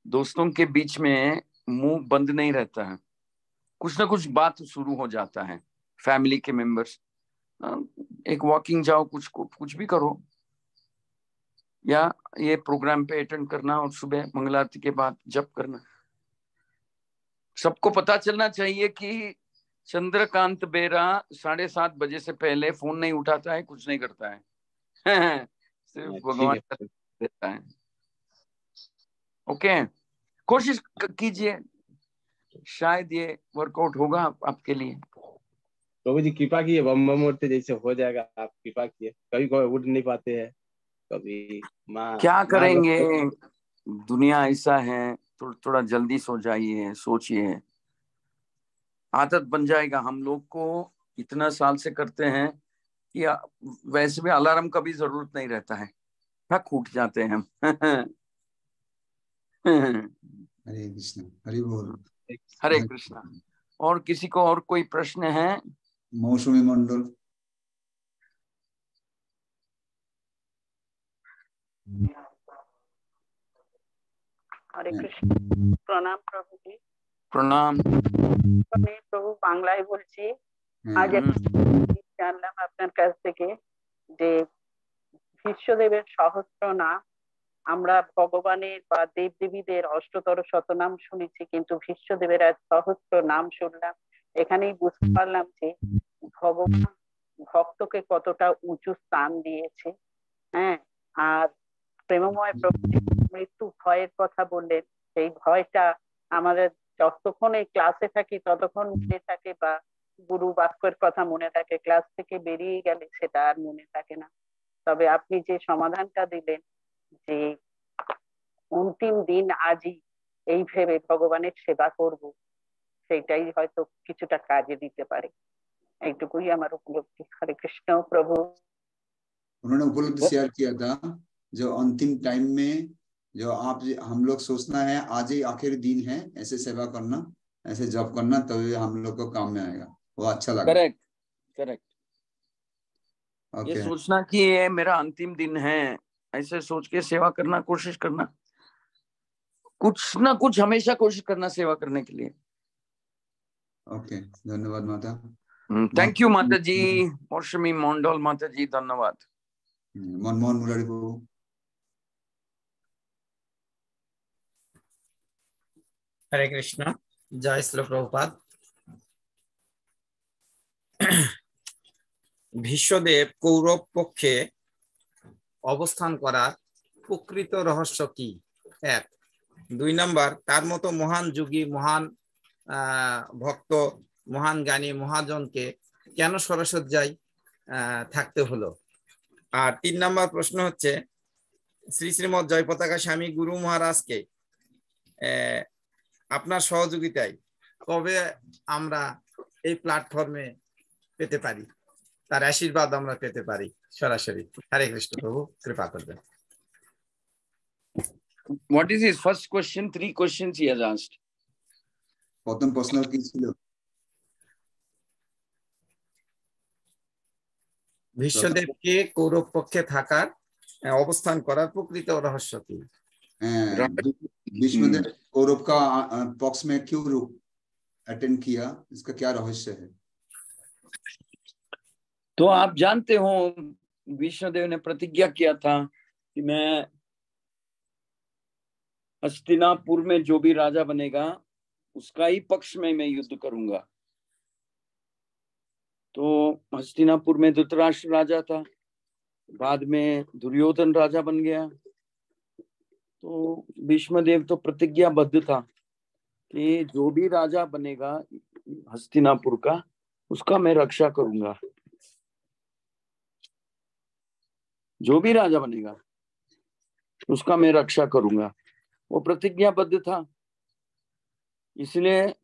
दोस्तों के बीच में मुंह बंद नहीं रहता है, कुछ ना कुछ बात शुरू हो जाता है। फैमिली के मेंबर्स, एक वॉकिंग जाओ, कुछ भी करो, या ये प्रोग्राम पे अटेंड करना, और सुबह मंगल आरती के बाद जप करना। सबको पता चलना चाहिए कि चंद्रकांत बेरा 7:30 बजे से पहले फोन नहीं उठाता है, कुछ नहीं करता है। सिर्फ भगवान का देता है। ओके, कोशिश कीजिए, शायद ये वर्कआउट होगा आपके लिए। प्रभु जी कृपा कीजिए, ब्रह्म मुहूर्त जैसे हो जाएगा, आप कृपा कीजिए। कभी कोई उठ नहीं पाते हैं, कभी क्या करेंगे, दुनिया ऐसा है। थोड़ा जल्दी सो जाइए, सोचिए, आदत बन जाएगा। हम लोग को इतना साल से करते हैं कि वैसे भी अलार्म का भी जरूरत नहीं रहता है, थक उठ जाते हैं हम। हरे कृष्ण, हरि बोल। हरे कृष्णा। और किसी को और कोई प्रश्न है? मौसमी मंडल। हरे कृष्ण, प्रणाम प्रभु जी। প্রণাম। আমি প্রভু বাংলায় বলছি। আজ জানলাম আপনার কাছ থেকে যে বিশ্বদেবের সহস্র নাম, আমরা ভগবানের বা দেবদেবীদের অষ্টতর শতনাম শুনেছি, কিন্তু বিশ্বদেবের আজ সহস্র নাম শুনলাম। এখানেই বুঝতে পারলাম যে ভগবান ভক্তকে কতটা উঁচু স্থান দিয়েছে। হ্যাঁ, আর প্রেমময় প্রভু মৃত্যু ভয়ের কথা বললেন, সেই ভয়টা আমাদের যতক্ষণ এই ক্লাসে থাকি ততক্ষণ মনে থাকে, বা গুরু বাক্যের কথা মনে থাকে, ক্লাস থেকে বেরিয়ে গেলে সেটা আর মনে থাকে না। তবে আপনি যে সমাধানটা দিলেন যে অন্তিম দিন আজই এই ভেবে ভগবানের সেবা করব, সেটাই হয়তো কিছুটা কাজে দিতে পারে। এইটুকুই আমার উপলব্ধি। हरे कृष्ण प्रभु। उन्होंने उपलब्धि शेयर किया था जो अंतिम टाइम में जो हम लोग सोचना है आज ही आखिरी दिन है, ऐसे सेवा करना, ऐसे जॉब करना, तभी हम लोग को काम में आएगा। वो अच्छा लगा। Correct correct. ओके। ये सोचना कि ये मेरा अंतिम दिन है, ऐसे सोच के सेवा करना, कोशिश करना, कुछ ना कुछ हमेशा कोशिश करना सेवा करने के लिए। ओके, धन्यवाद माता। थैंक यू माता जी। मौसमी मंडल माता जी, धन्यवाद। मनमोहन मुरारी बाबू। हरे कृष्ण, जय श्री प्रभुपाद। ভীষ্মদেব কৌরব পক্ষে অবস্থান করার প্রকৃত রহস্য কি? এক। 2 নাম্বার, তার মতো মহান যোগী, মহান ভক্ত, মহান জ্ঞানী, মহাজনকে কেন সরসজ্জায় থাকতে হলো? আর 3 নাম্বার প্রশ্ন হচ্ছে, শ্রী শ্রীমৎ জয় পতাকা স্বামী গুরু মহারাজকে আপনার সহযোগিতায় কবে আমরা এই প্ল্যাটফর্মে পেতে পারি, তার আশীর্বাদ আমরা পেতে পারি সরাসরি? হরে কৃষ্ণ প্রভু, কৃপা করবেন। What is his first question? 3 questions he has asked. প্রথম প্রশ্ন কি ছিল? ভীষ্মদেবকে কৌরব পক্ষে থাকার অবস্থান করার প্রকৃত রহস্য কি? भीष्मदेव कौरव का पक्ष में क्यों अटेंड किया, इसका क्या रहस्य है? तो आप जानते हो भीष्मदेव ने प्रतिज्ञा किया था कि मैं हस्तिनापुर में जो भी राजा बनेगा उसका ही पक्ष में मैं युद्ध करूंगा। तो हस्तिनापुर में धृतराष्ट्र राजा था, बाद में दुर्योधन राजा बन गया। तो भीष्मदेव तो प्रतिज्ञाबद्ध था कि जो भी राजा बनेगा हस्तिनापुर का, उसका मैं रक्षा करूंगा। जो भी राजा बनेगा उसका मैं रक्षा करूंगा, वो प्रतिज्ञाबद्ध था। इसलिए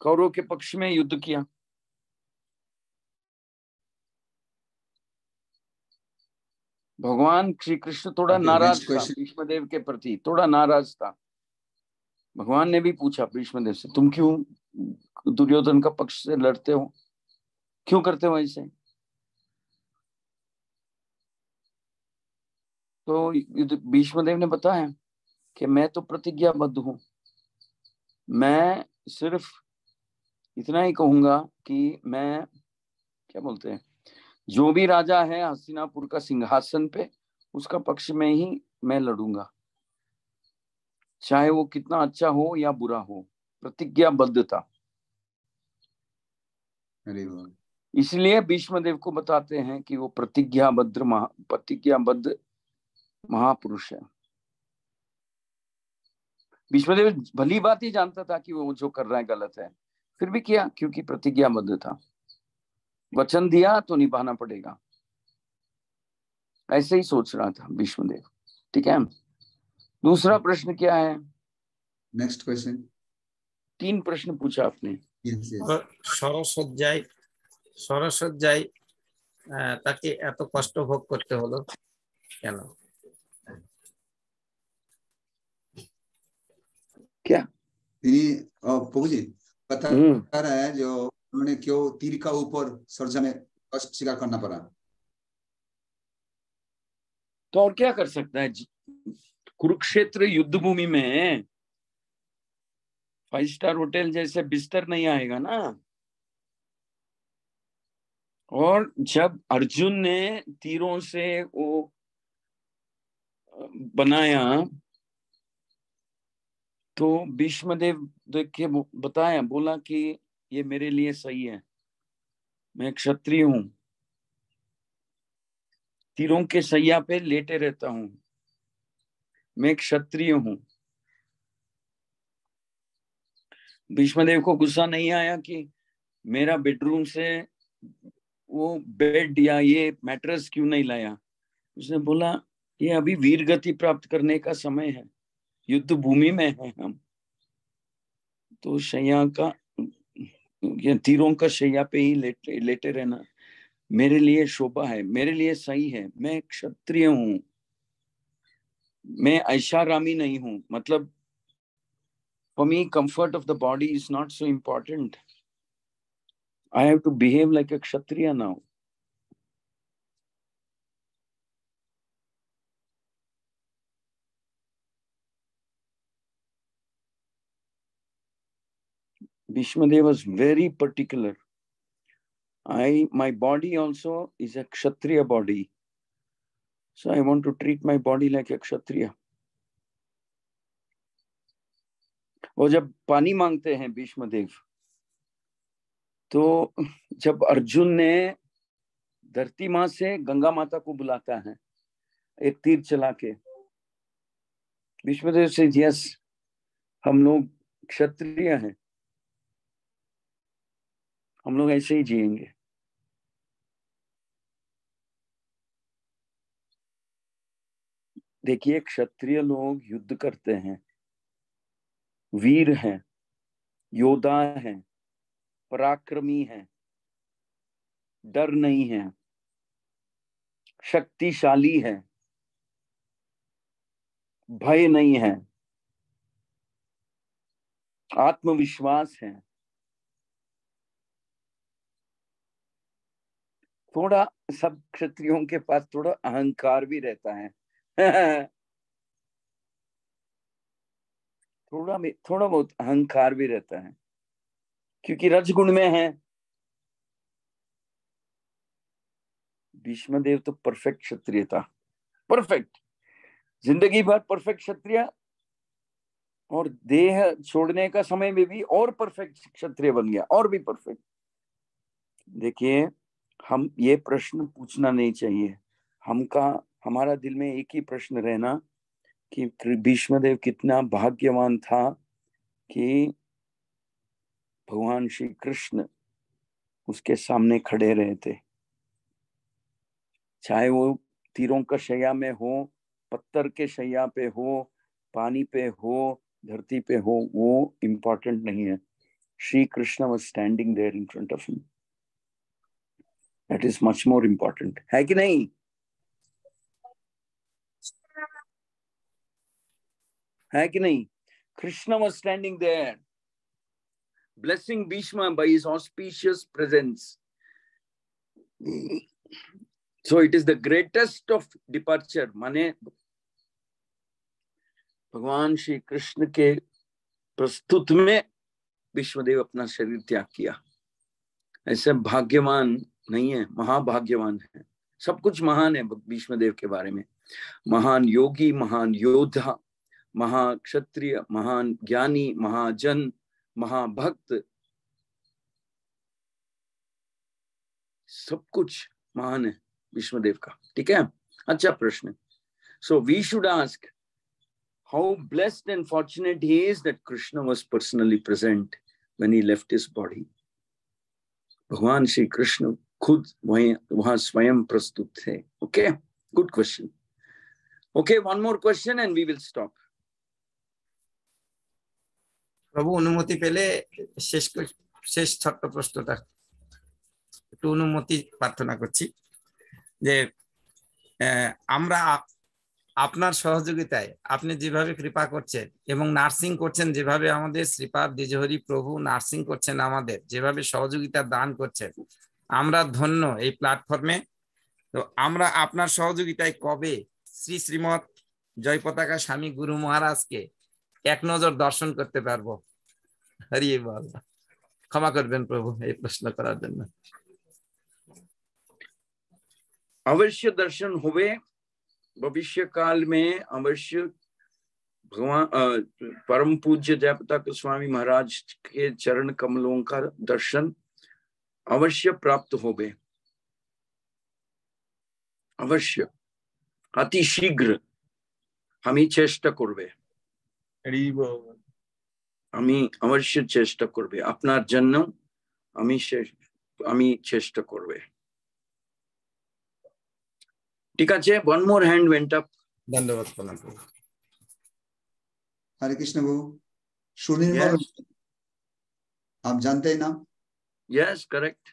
कौरव के पक्ष में युद्ध किया। भगवान श्री कृष्ण थोड़ा नाराज था भीष्मदेव के प्रति, थोड़ा नाराज था। भगवान ने भी पूछा भीष्मदेव से, तुम क्यों दुर्योधन का पक्ष से लड़ते हो, क्यों करते हो ऐसे? तो भीष्मदेव ने बताया कि मैं तो प्रतिज्ञाबद्ध हूं, मैं सिर्फ इतना ही कहूंगा कि मैं, क्या बोलते हैं, जो भी राजा है हस्तिनापुर का सिंहासन पे, उसका पक्ष में ही मैं लड़ूंगा, चाहे वो कितना अच्छा हो या बुरा हो। प्रतिज्ञाबद्धता। इसलिए भीष्मदेव को बताते हैं कि वो प्रतिज्ञाबद्ध महापुरुष है। भीष्मदेव भली बात ही जानता था कि वो जो कर रहा है गलत है, फिर भी किया क्योंकि प्रतिज्ञाबद्ध था। वचन दिया तो निभाना पड़ेगा, ऐसे ही सोच रहा था भीष्मदेव। ठीक है, दूसरा प्रश्न क्या है? Next question. 3 प्रश्न पूछा आपने। সরসজ্জায় তাকে এত কষ্ট ভোগ করতে হলো কেন? क्या प्रभु जी बता रहा है जो उन्होंने क्यों तीर का ऊपर सर्जा में कष्ट स्वीकार करना पड़ा? तो और क्या कर सकता है? कुरुक्षेत्र युद्ध भूमि में 5 स्टार होटल जैसे बिस्तर नहीं आएगा ना। और जब अर्जुन ने तीरों से वो बनाया तो भीष्मदेव देख के बताया, बोला कि ये मेरे लिए सही है, मैं क्षत्रिय हूं, तीरों के सैया पे लेटे रहता हूं, मैं क्षत्रिय हूं। भीष्मदेव को गुस्सा नहीं आया कि मेरा बेडरूम से वो बेड या ये मैट्रेस क्यों नहीं लाया? उसने बोला ये अभी वीर गति प्राप्त करने का समय है, युद्ध भूमि में है हम, तो शैया का या तीरों का शैया पे ही लेटे रहना मेरे लिए शोभा है, मेरे लिए सही है। मैं क्षत्रिय हूं, मैं ऐशारामी नहीं हूं। मतलब for me comfort of the body is not so important. I have to behave like a kshatriya now. Bhishmadev was very particular. My body also is a kshatriya body. So I want to treat my body like a kshatriya. वो जब पानी मांगते हैं भीष्मदेव, तो जब अर्जुन ने धरती माँ से गंगा माता को बुलाता है एक तीर चला के, भीष्मदेव से यस हम लोग क्षत्रिय हैं, हम लोग ऐसे ही जिएंगे। देखिए क्षत्रिय लोग युद्ध करते हैं, वीर हैं, योद्धा हैं, पराक्रमी हैं, डर नहीं है, शक्तिशाली है, भय नहीं है, आत्मविश्वास है। थोड़ा सब क्षत्रियों के पास थोड़ा अहंकार भी रहता है थोड़ा बहुत अहंकार भी रहता है, क्योंकि रजगुण में है। भीष्मदेव तो परफेक्ट क्षत्रिय था, परफेक्ट, जिंदगी भर परफेक्ट क्षत्रिय, और देह छोड़ने का समय में भी और परफेक्ट क्षत्रिय बन गया, और भी परफेक्ट। देखिए हम ये प्रश्न पूछना नहीं चाहिए, हमारा दिल में एक ही प्रश्न रहना कि भीष्मदेव कितना भाग्यवान था कि भगवान श्री कृष्ण उसके सामने खड़े रहे थे। चाहे वो तीरों का शैया में हो, पत्थर के शैया पे हो, पानी पे हो, धरती पे हो, वो इम्पोर्टेंट नहीं है। Shri Krishna was standing there in front of him. That is much more important. है कि नहीं? है कि नहीं? Krishna was standing there, blessing Bhishma by his auspicious presence. So it is the greatest of departure. माने भगवान श्री कृष्ण के प्रस्तुत में विश्वदेव अपना शरीर त्याग किया। ऐसे भाग्यवान नहीं है, महाभाग्यवान है। सब कुछ महान है भीष्मदेव के बारे में। महान योगी, महान योद्धा, महाक्षत्रिय, महान ज्ञानी, महाजन, महाभक्त, सब कुछ महान है भीष्मदेव का। ठीक है, अच्छा प्रश्न। So we should ask how blessed and fortunate he is that Krishna was personally present when he left his body. भगवान श्री कृष्ण खुद वहां स्वयं प्रस्तुत थे। Okay, good question. Okay, one more question and we will stop. প্রভু অনুমতি পেলে শেষ ছোট্ট প্রশ্নটা একটু অনুমতি প্রার্থনা করছি যে আমরা আপনার সহযোগিতায় আপনি যেভাবে কৃপা করছেন এবং নার্সিং করছেন, যেভাবে আমাদের শ্রীপাদ দ্বিজহরি প্রভু নার্সিং করছেন, আমাদের যেভাবে সহযোগিতা দান করছেন, আমরা ধন্য এই প্ল্যাটফর্মে। তো আমরা আপনার সহযোগিতায় কবে শ্রী শ্রীমৎ জয় পতাকা স্বামী গুরু মহারাজকে এক নজর দর্শন করতে পারবো? হরি বল। ক্ষমা করবেন প্রভু এই প্রশ্ন করার জন্য। अवश्य दर्शन हुए, भविष्य काल में अवश्य भगवान परम पूज्य जयपताका स्वामी महाराज के चरण कमलों का दर्शन अवश्य प्राप्त होबे, अवश्य अति शीघ्र हमें चेष्टा करबे, हमें अवश्य चेष्टा करबे अपनार जन्य हमें चेष्टा करबे। ठीक है, one more hand went up. धन्यवाद प्रणाम। हरे कृष्ण प्रभु। सुनिर्मल आप जानते हैं ना? Yes, correct.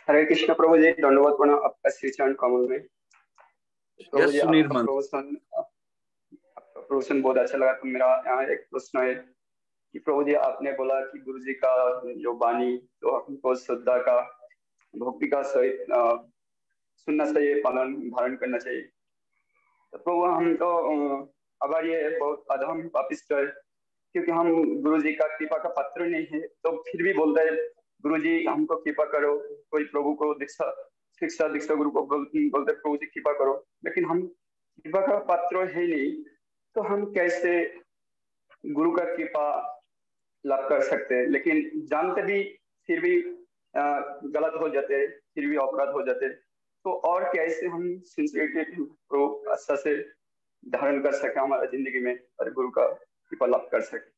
हरे कृष्ण प्रभु जी, धन्यवाद प्रणाम आपका श्री चरण कमल में। प्रभु जी आपका प्रवचन बहुत अच्छा लगा। तो मेरा यहाँ एक प्रश्न है कि प्रभु जी आपने बोला कि गुरु जी का जो वाणी तो हमको श्रद्धा का भक्ति का सहित सुनना चाहिए, पालन धारण करना चाहिए। तो प्रभु हम तो अगर ये बहुत अधम पापिष्ट है, क्योंकि हम गुरु जी का कृपा का पात्र नहीं है, तो फिर भी बोलते हैं गुरु जी हमको कृपा करो। कोई प्रभु को दीक्षा गुरु को बोलते प्रभु जी कृपा करो, लेकिन हम कृपा का पात्र है नहीं, तो हम कैसे गुरु का कृपा लाभ कर सकते हैं? लेकिन जानते भी फिर भी गलत हो जाते, फिर भी अपराध हो जाते, तो और कैसे हम सिंसियरिटी को अच्छा से धारण कर सके हमारा जिंदगी में और गुरु का कृपा लाभ कर सके?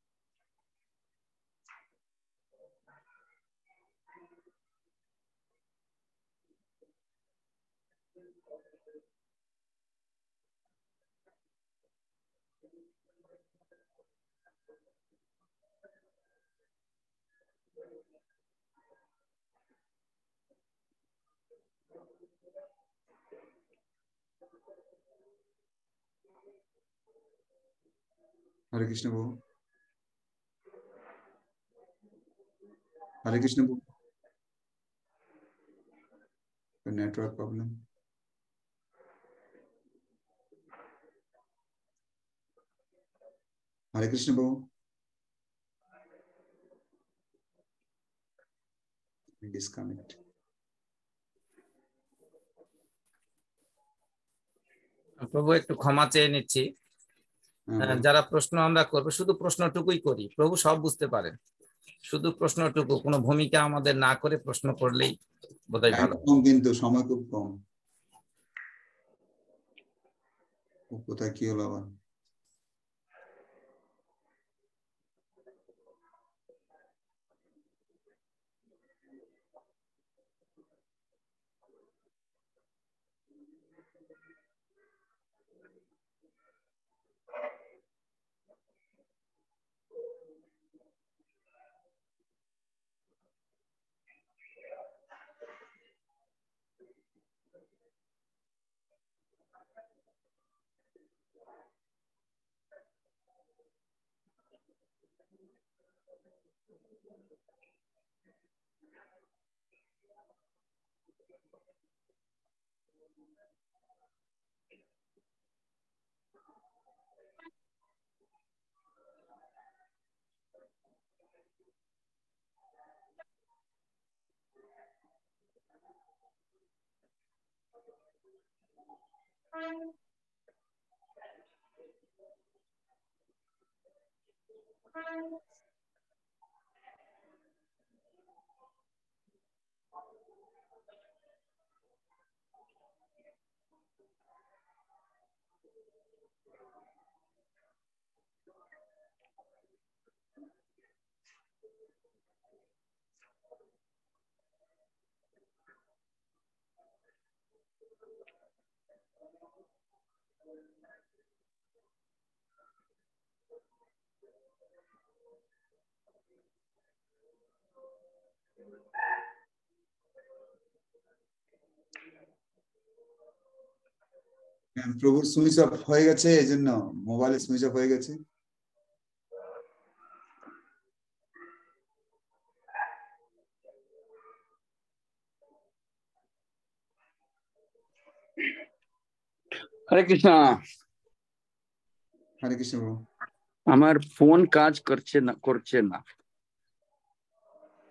हरे कृष्ण प्रभु। हरे कृष्ण प्रभु। Network problem. हरे कृष्ण प्रभु। डिस्कनेक्ट। প্রভু একটু ক্ষমা চেয়ে নিচ্ছি, যারা প্রশ্ন আমরা করবো শুধু প্রশ্নটুকুই করি, প্রভু সব বুঝতে পারেন, শুধু প্রশ্নটুকু কোনো ভূমিকা আমাদের না করে প্রশ্ন করলেই বোধহয় ভালো। কিন্তু সময় খুব কম। কোথায় কি হলো আবার? প্রভুর সুইচ অফ হয়ে গেছে, এই জন্য মোবাইলে সুইচ অফ হয়ে গেছে। हरे कृष्णा। हरे कृष्ण प्रभु। আমার ফোন কাজ করছে না,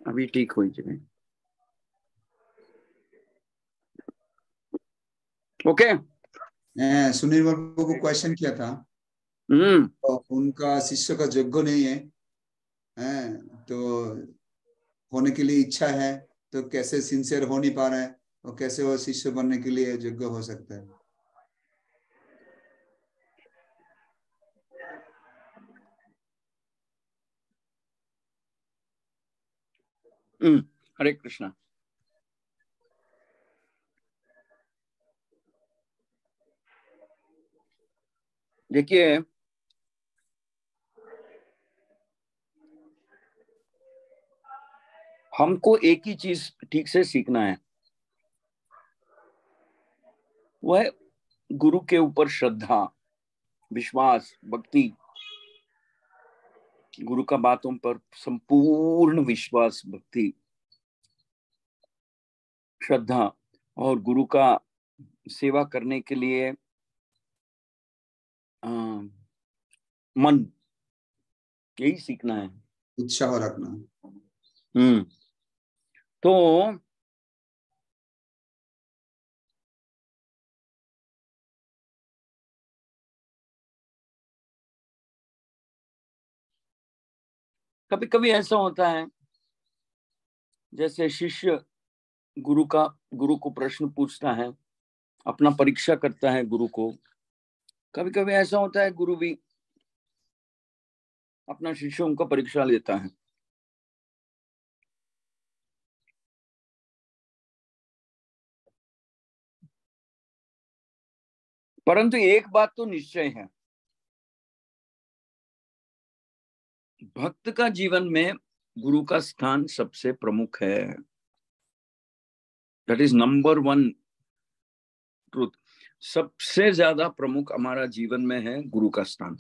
अभी ठीक हो जाए। ओके। सुनील बाबू को क्वेश्चन किया था, तो उनका शिष्य का योग्य नहीं है, तो होने के लिए इच्छा है तो कैसे सिंसियर हो नहीं पा रहे हैं और कैसे वो शिष्य बनने के लिए योग्य हो सकता है? हरे कृष्णा। देखिए, हमको एक ही चीज ठीक से सीखना है, वह गुरु के ऊपर श्रद्धा, विश्वास, भक्ति, गुरु का बातों पर संपूर्ण विश्वास, भक्ति, श्रद्धा और गुरु का सेवा करने के लिए मन, यही सीखना है, उत्साह रखना। तो कभी कभी ऐसा होता है, जैसे शिष्य गुरु को प्रश्न पूछता है, अपना परीक्षा करता है गुरु को। कभी कभी ऐसा होता है, गुरु भी अपना शिष्यों का परीक्षा लेता है। परंतु एक बात तो निश्चय है, भक्त का जीवन में गुरु का स्थान सबसे प्रमुख है। That is number 1 truth. सबसे ज्यादा प्रमुख हमारा जीवन में है गुरु का स्थान।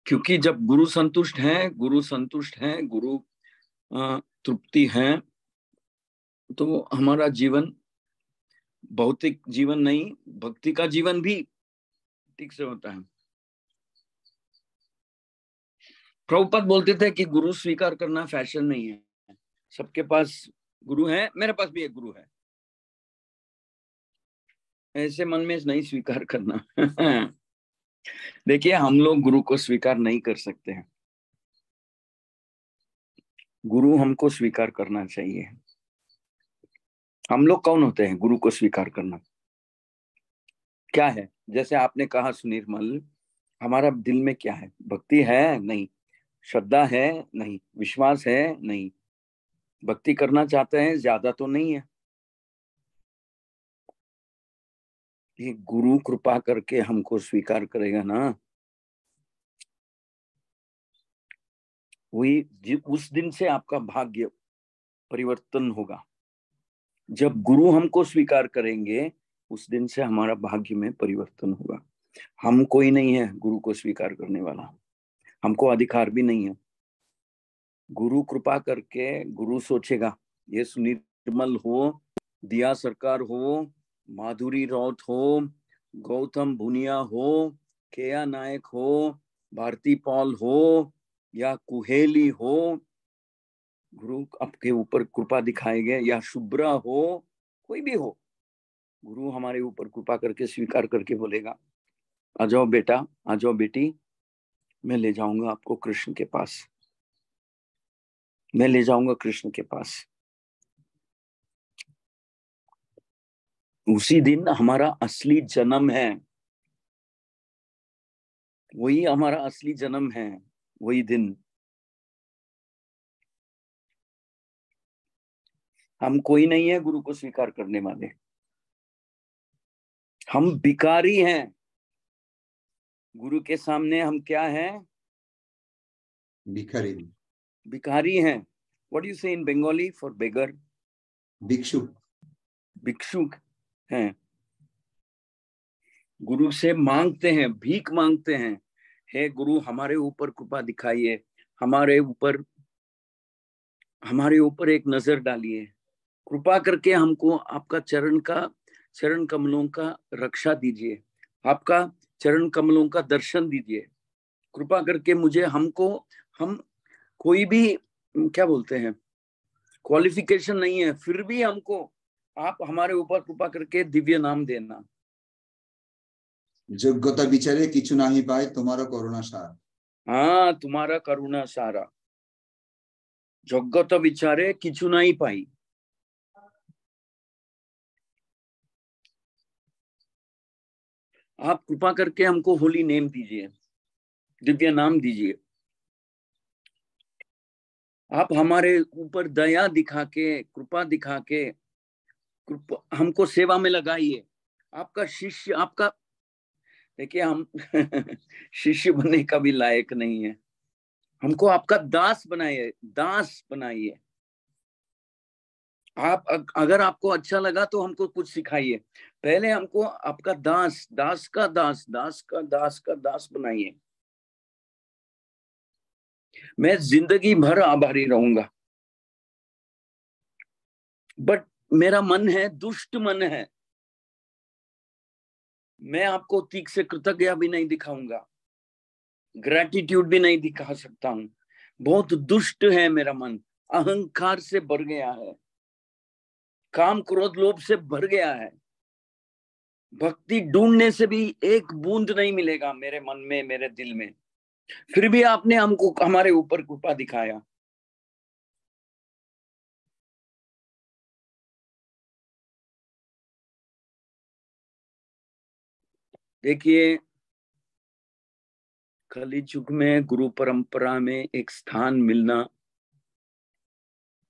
क्योंकि जब गुरु संतुष्ट है, गुरु तृप्ति है, तो हमारा जीवन भौतिक जीवन नहीं, भक्ति का जीवन भी ठीक से होता है। प्रभुपाद बोलते थे कि गुरु स्वीकार करना फैशन नहीं है, सबके पास गुरु है, मेरे पास भी एक गुरु है, ऐसे मन में नहीं स्वीकार करना। देखिए, हम लोग गुरु को स्वीकार नहीं कर सकते हैं, गुरु हमको स्वीकार करना चाहिए। हम लोग कौन होते हैं गुरु को स्वीकार करना? क्या है? जैसे आपने कहा सुनिर्मल, हमारा दिल में क्या है? भक्ति है? नहीं। श्रद्धा है? नहीं। विश्वास है? नहीं। भक्ति करना चाहते हैं, ज्यादा तो नहीं है। ये गुरु कृपा करके हमको स्वीकार करेगा ना, वही उस दिन से आपका भाग्य परिवर्तन होगा। जब गुरु हमको स्वीकार करेंगे, उस दिन से हमारा भाग्य में परिवर्तन होगा। हम कोई नहीं है गुरु को स्वीकार करने वाला, हमको अधिकार भी नहीं है। गुरु कृपा करके, गुरु सोचेगा ये सुनिर्मल हो, दिया सरकार हो, माधुरी राउत हो, गौतम भुनिया हो, केया नायक हो, भारती पॉल हो या कुहेली हो, गुरु आपके ऊपर कृपा दिखाएंगे, या शुभ्रा हो, कोई भी हो, गुरु हमारे ऊपर कृपा करके स्वीकार करके बोलेगा, आ जाओ बेटा, आ जाओ बेटी, मैं ले जाऊंगा आपको कृष्ण के पास, मैं ले जाऊंगा कृष्ण के पास। उसी दिन हमारा असली जन्म है, वही हमारा असली जन्म है, वही दिन। हम कोई नहीं है गुरु को स्वीकार करने वाले, हम भिखारी हैं। गुरु के सामने हम क्या हैं? भिखारी, भिखारी हैं। What you say in Bengali for बेगर? भिक्षुक, भिक्षुक हैं। गुरु से मांगते हैं, भीख मांगते हैं, हे गुरु हमारे ऊपर कृपा दिखाइए, हमारे ऊपर एक नजर डालिए, कृपा करके हमको आपका चरण कमलों का रक्षा दीजिए, आपका चरण कमलों का दर्शन दीजिए, कृपा करके मुझे, हम कोई भी क्या बोलते हैं, क्वालिफिकेशन नहीं है, फिर भी हमको आप हमारे ऊपर कृपा करके दिव्य नाम देना। योग्यता विचारे किछु नहीं पाए तुम्हारा करुणा सार। हाँ तुम्हारा करुणा सारा, जगत विचारे किछु नहीं पाई। आप कृपा करके हमको होली नेम दीजिए, दिव्य नाम दीजिए। आप हमारे ऊपर दया दिखा के, कृपा दिखा के हमको सेवा में लगाइए। आपका शिष्य, आपका देखिए हम शिष्य बनने का भी लायक नहीं है, हमको आपका दास बनाइए, दास बनाइए। आप अगर आपको अच्छा लगा तो हमको कुछ सिखाइए, पहले हमको आपका दास, दास का दास, दास का दास का दास बनाइए। मैं जिंदगी भर आभारी रहूंगा, बट मेरा मन है दुष्ट मन है, मैं आपको ठीक से कृतज्ञता भी नहीं दिखाऊंगा, ग्रेटिट्यूड भी नहीं दिखा सकता हूं। बहुत दुष्ट है मेरा मन, अहंकार से भर गया है, काम क्रोध लोभ से भर गया है। भक्ति ढूंढने से भी एक बूंद नहीं मिलेगा मेरे मन में, मेरे दिल में। फिर भी आपने हमको, हमारे ऊपर कृपा दिखाया। देखिए कली युग में गुरु परंपरा में एक स्थान मिलना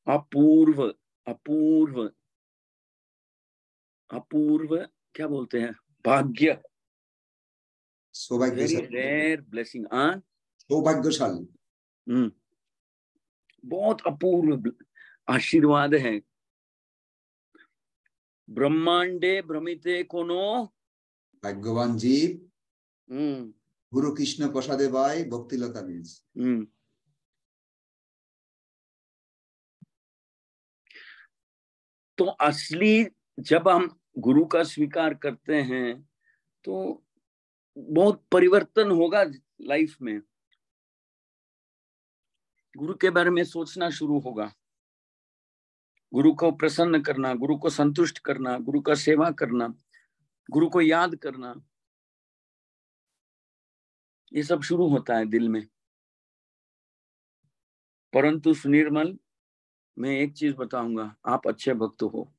अपूर्व, अपूर्व, अपूर्व क्या बोलते हैं, भाग्य, वेरी रेयर ब्लेसिंग। सौभाग्यशाली, बहुत अपूर्व आशीर्वाद है। ब्रह्मांडे भ्रमिते कोनो भाग्यवान जीव गुरु कृष्ण प्रसादे बाय भक्तिलता बीज। तो असली जब हम गुरु का स्वीकार करते हैं तो बहुत परिवर्तन होगा लाइफ में। गुरु के बारे में सोचना शुरू होगा, गुरु को प्रसन्न करना, गुरु को संतुष्ट करना, गुरु का सेवा करना, गुरु को याद करना, ये सब शुरू होता है दिल में। परंतु सुनिर्मल, मैं एक चीज बताऊंगा, आप अच्छे भक्त हो।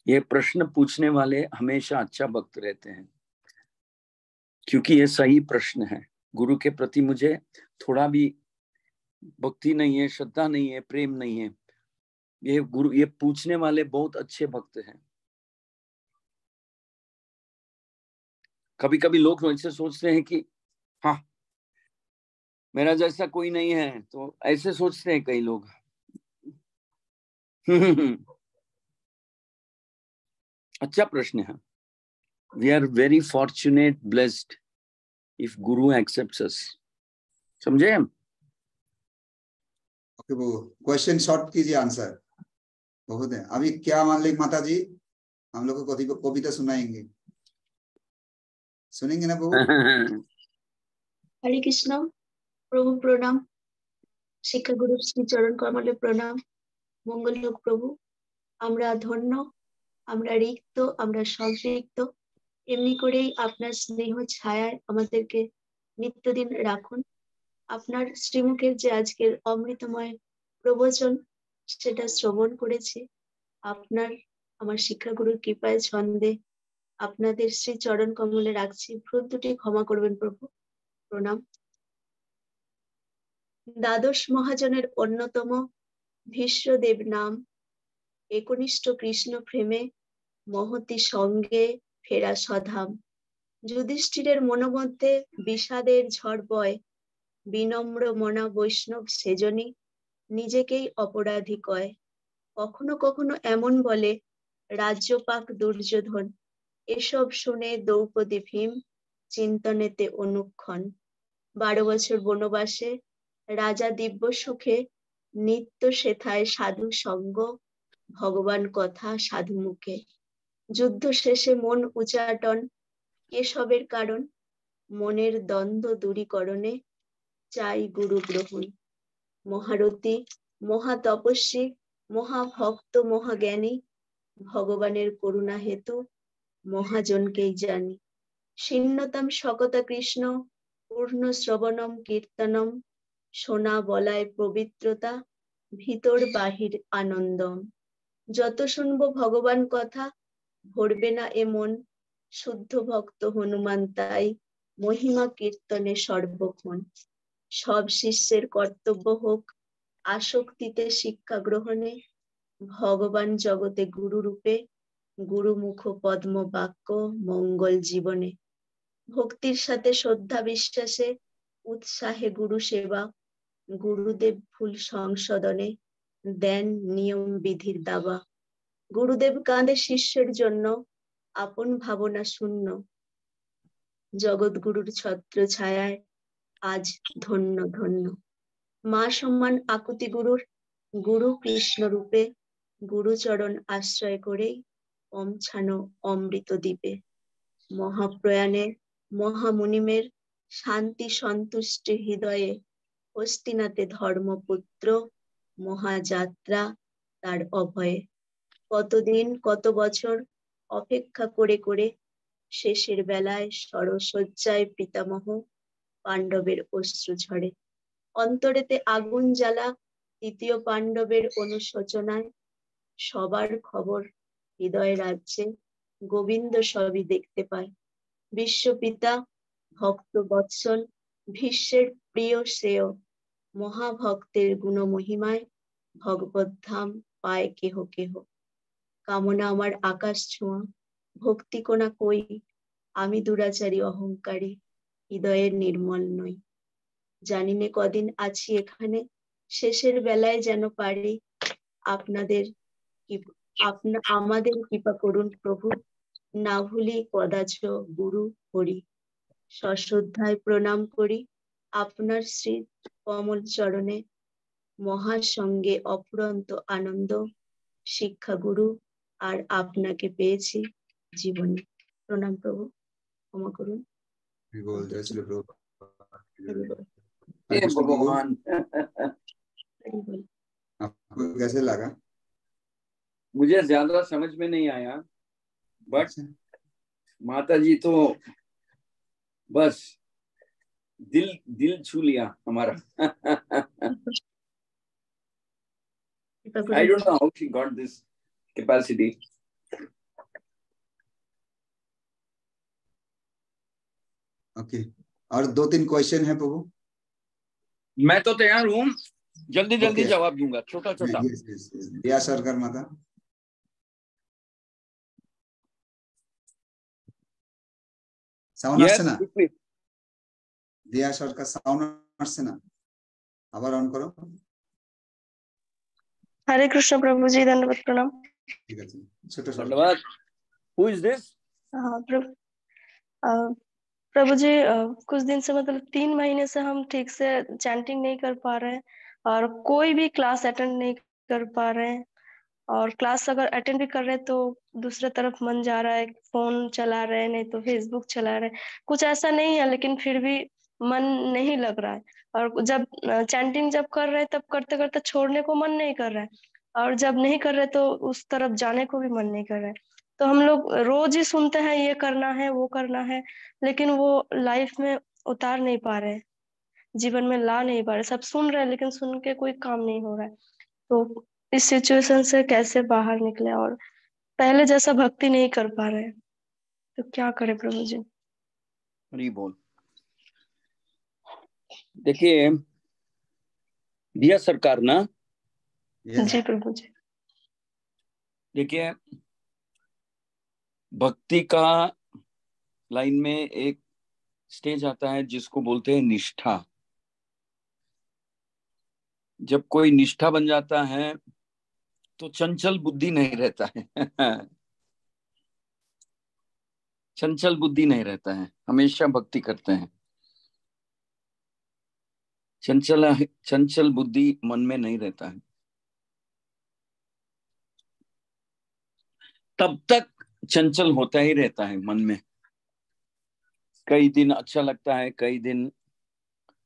ये प्रश्न पूछने वाले हमेशा अच्छा भक्त रहते हैं, क्योंकि ये सही प्रश्न है। गुरु के प्रति मुझे थोड़ा भी भक्ति नहीं है, श्रद्धा नहीं है, प्रेम नहीं है, ये गुरु, ये पूछने वाले बहुत अच्छे भक्त हैं। कभी कभी लोग ऐसे सोचते हैं कि हाँ मेरा जैसा कोई नहीं है, तो ऐसे सोचते हैं कई लोग। अच्छा प्रश्न है। We are very fortunate, blessed if guru accepts us. समझे? ओके वो क्वेश्चन शॉर्ट कीजिए, आंसर बहुत है। अभी क्या मान ली माता जी, हम लोग को कविता सुनाएंगे, सुनेंगे ना बहू? हरे कृष्ण प्रभु प्रणाम, শিক্ষা গুরু শ্রী চরণ কমলে প্রণাম। মঙ্গল হোক প্রভু, আমরা ধন্য, আমরা রিক্ত, আমরা সংতৃপ্ত, এমনি করেই আপনার স্নেহ ছায়ায় আমাদেরকে নিত্যদিন রাখুন। আপনার শ্রীমুখের যে আজকের অমৃতময় প্রবচন, সেটা শ্রবণ করেছি। আপনার আমার শিক্ষাগুরুর কৃপায় ছন্দে আপনাদের শ্রী চরণ কমলে রাখছি, ভুল ত্রুটি ক্ষমা করবেন প্রভু, প্রণাম। দ্বাদশ মহাজনের অন্যতম ভীষ্মদেব নাম, একনিষ্ঠ কৃষ্ণ প্রেমে মহতি সঙ্গে ফেরা সধাম। যুধিষ্ঠিরের মনোমধ্যে বিষাদের ঝড় বয়, বিনম্র মনা বৈষ্ণব সেজনী নিজেকেই অপরাধী কয়। কখনো কখনো এমন বলে রাজ্যপাক দুর্যোধন, এসব শুনে দ্রৌপদী ভীম চিন্তনেতে অনুক্ষণ। 12 বছর বনবাসে রাজা দিব্য সুখে, নিত্য সেথায় সাধু সঙ্গ, ভগবান কথা সাধু মুখে। যুদ্ধ শেষে মন উচাটন, এসবের কারণ মনের দ্বন্দ্ব দূরীকরণে চাই গুরু গ্রহণ। মহারথী, মহাতপস্বী, মহাভক্ত, মহাজ্ঞানী, ভগবানের করুণা হেতু মহাজনকেই জানি। শীর্ণতাম শকতা কৃষ্ণ, পূর্ণ শ্রবণম কীর্তনম, শোনা বলায় পবিত্রতা, ভিতর বাহির আনন্দম। যত শুনবো ভগবান কথা, ভরবে না এ মন, শুদ্ধ ভক্ত হনুমান তাই, মহিমা কীর্তনে সর্বক্ষণ। সব শিষ্যের কর্তব্য হোক আসক্তিতে শিক্ষা গ্রহণে, ভগবান জগতে গুরু রূপে, গুরুমুখ পদ্ম বাক্য মঙ্গল জীবনে। ভক্তির সাথে শ্রদ্ধা বিশ্বাসে, উৎসাহে গুরু সেবা, গুরুদেব ভুল সংশোধনে, দেন নিয়ম বিধির দাবা। গুরুদেব কাঁদে শিষ্যের জন্য, আপন ভাবনা শূন্য, জগৎগুরুর ছত্র ছায়ায় আজ ধন্য ধন্য। মা সম্মান আকুতি গুরুর, গুরু কৃষ্ণ রূপে, গুরুচরণ আশ্রয় করেই পৌঁছানো অমৃত দ্বীপে। মহাপ্রয়াণে মহামুনিমের শান্তি সন্তুষ্টি হৃদয়ে, হস্তিনাতে ধর্মপুত্র মহাযাত্রা তার অভয়ে। কতদিন কত বছর অপেক্ষা করে করে, শেষের বেলায় সরসজ্জায় পিতামহ পাণ্ডবের অশ্রু ঝরে। অন্তরেতে আগুন জ্বালা তৃতীয় পাণ্ডবের অনুশোচনায়, সবার খবর হৃদয় রাজ্যে গোবিন্দ সবই দেখতে পায়। বিশ্বপিতা ভক্ত বৎসল ভীষ্মের প্রিয় শ্রেয়, মহাভক্তের গুণ মহিমায় ভগবত ধাম পায় কেহ কেহ। কামনা আমার আকাশ ছোঁয়া, ভক্তি কোনা কই, আমি দুরাচারী অহংকারী, হৃদয়ের নির্মল নই। জানিনে কদিন আছি এখানে, শেষের বেলায় যেন পারি আপনাদের আমাদের কৃপা করুন প্রভু, না ভুলি কদাচ গুরু হরি। সশ্রদ্ধায় প্রণাম করি আপনার শ্রী কমল চরণে, মহাসঙ্গে অফুরন্ত আনন্দ, শিক্ষা গুরু আর আপনাকে পেয়েছি জীবনে। প্রণাম প্রভু, ক্ষমা করুন। भगवान आपको कैसे लगा? मुझे ज्यादा समझ में नहीं आया, बट माता जी तो बस दिल छू लिया हमारा। I don't know how she got this capacity. Okay, और 2-3 क्वेश्चन है प्रभु। मैं तो तैयार हूँ, जल्दी जल्दी जवाब दूंगा, छोटा छोटा। दिया सरकार माता, সাউন্ড আসছে না? দিয়া সরকার সাউন্ড আসছে না, আবার অন করো। हरे कृष्ण प्रभु जी, धन्यवाद प्रणाम। ঠিক আছে, ছোট धन्यवाद। Who is this? प्रभु जी, कुछ दिन से मतलब 3 महीने से हम ठीक से चैंटिंग नहीं कर पा रहे हैं और कोई भी क्लास अटेंड नहीं कर पा रहे हैं, और क्लास अगर अटेंड भी कर रहे हैं तो दूसरे तरफ मन जा रहा है, फोन चला रहे हैं, नहीं तो फेसबुक चला रहे हैं। कुछ ऐसा नहीं है, लेकिन फिर भी मन नहीं लग रहा है। और जब चैंटिंग जब कर रहे हैं तब करते करते छोड़ने को मन नहीं कर रहा है, और जब नहीं कर रहे तो उस तरफ जाने को भी मन नहीं कर रहा है। तो हम लोग रोज ही सुनते हैं ये करना है वो करना है, लेकिन वो लाइफ में उतार नहीं पा रहे, जीवन में ला नहीं पा रहे। सब सुन रहे हैं लेकिन सुन के कोई काम नहीं हो रहा है। तो इस सिचुएशन से कैसे बाहर निकले, और पहले जैसा भक्ति नहीं कर पा रहे, तो क्या करें प्रभु जी? हरि बोल। देखिए दिया सरकार ना। जी प्रभु जी। देखिए भक्ति का लाइन में एक स्टेज आता है जिसको बोलते हैं निष्ठा। जब कोई निष्ठा बन जाता है तो चंचल बुद्धि नहीं रहता है। चंचल बुद्धि नहीं रहता है, हमेशा भक्ति करते हैं। चंचल बुद्धि मन में नहीं रहता है। तब तक चंचल होता ही रहता है मन में। कई दिन अच्छा लगता है, कई दिन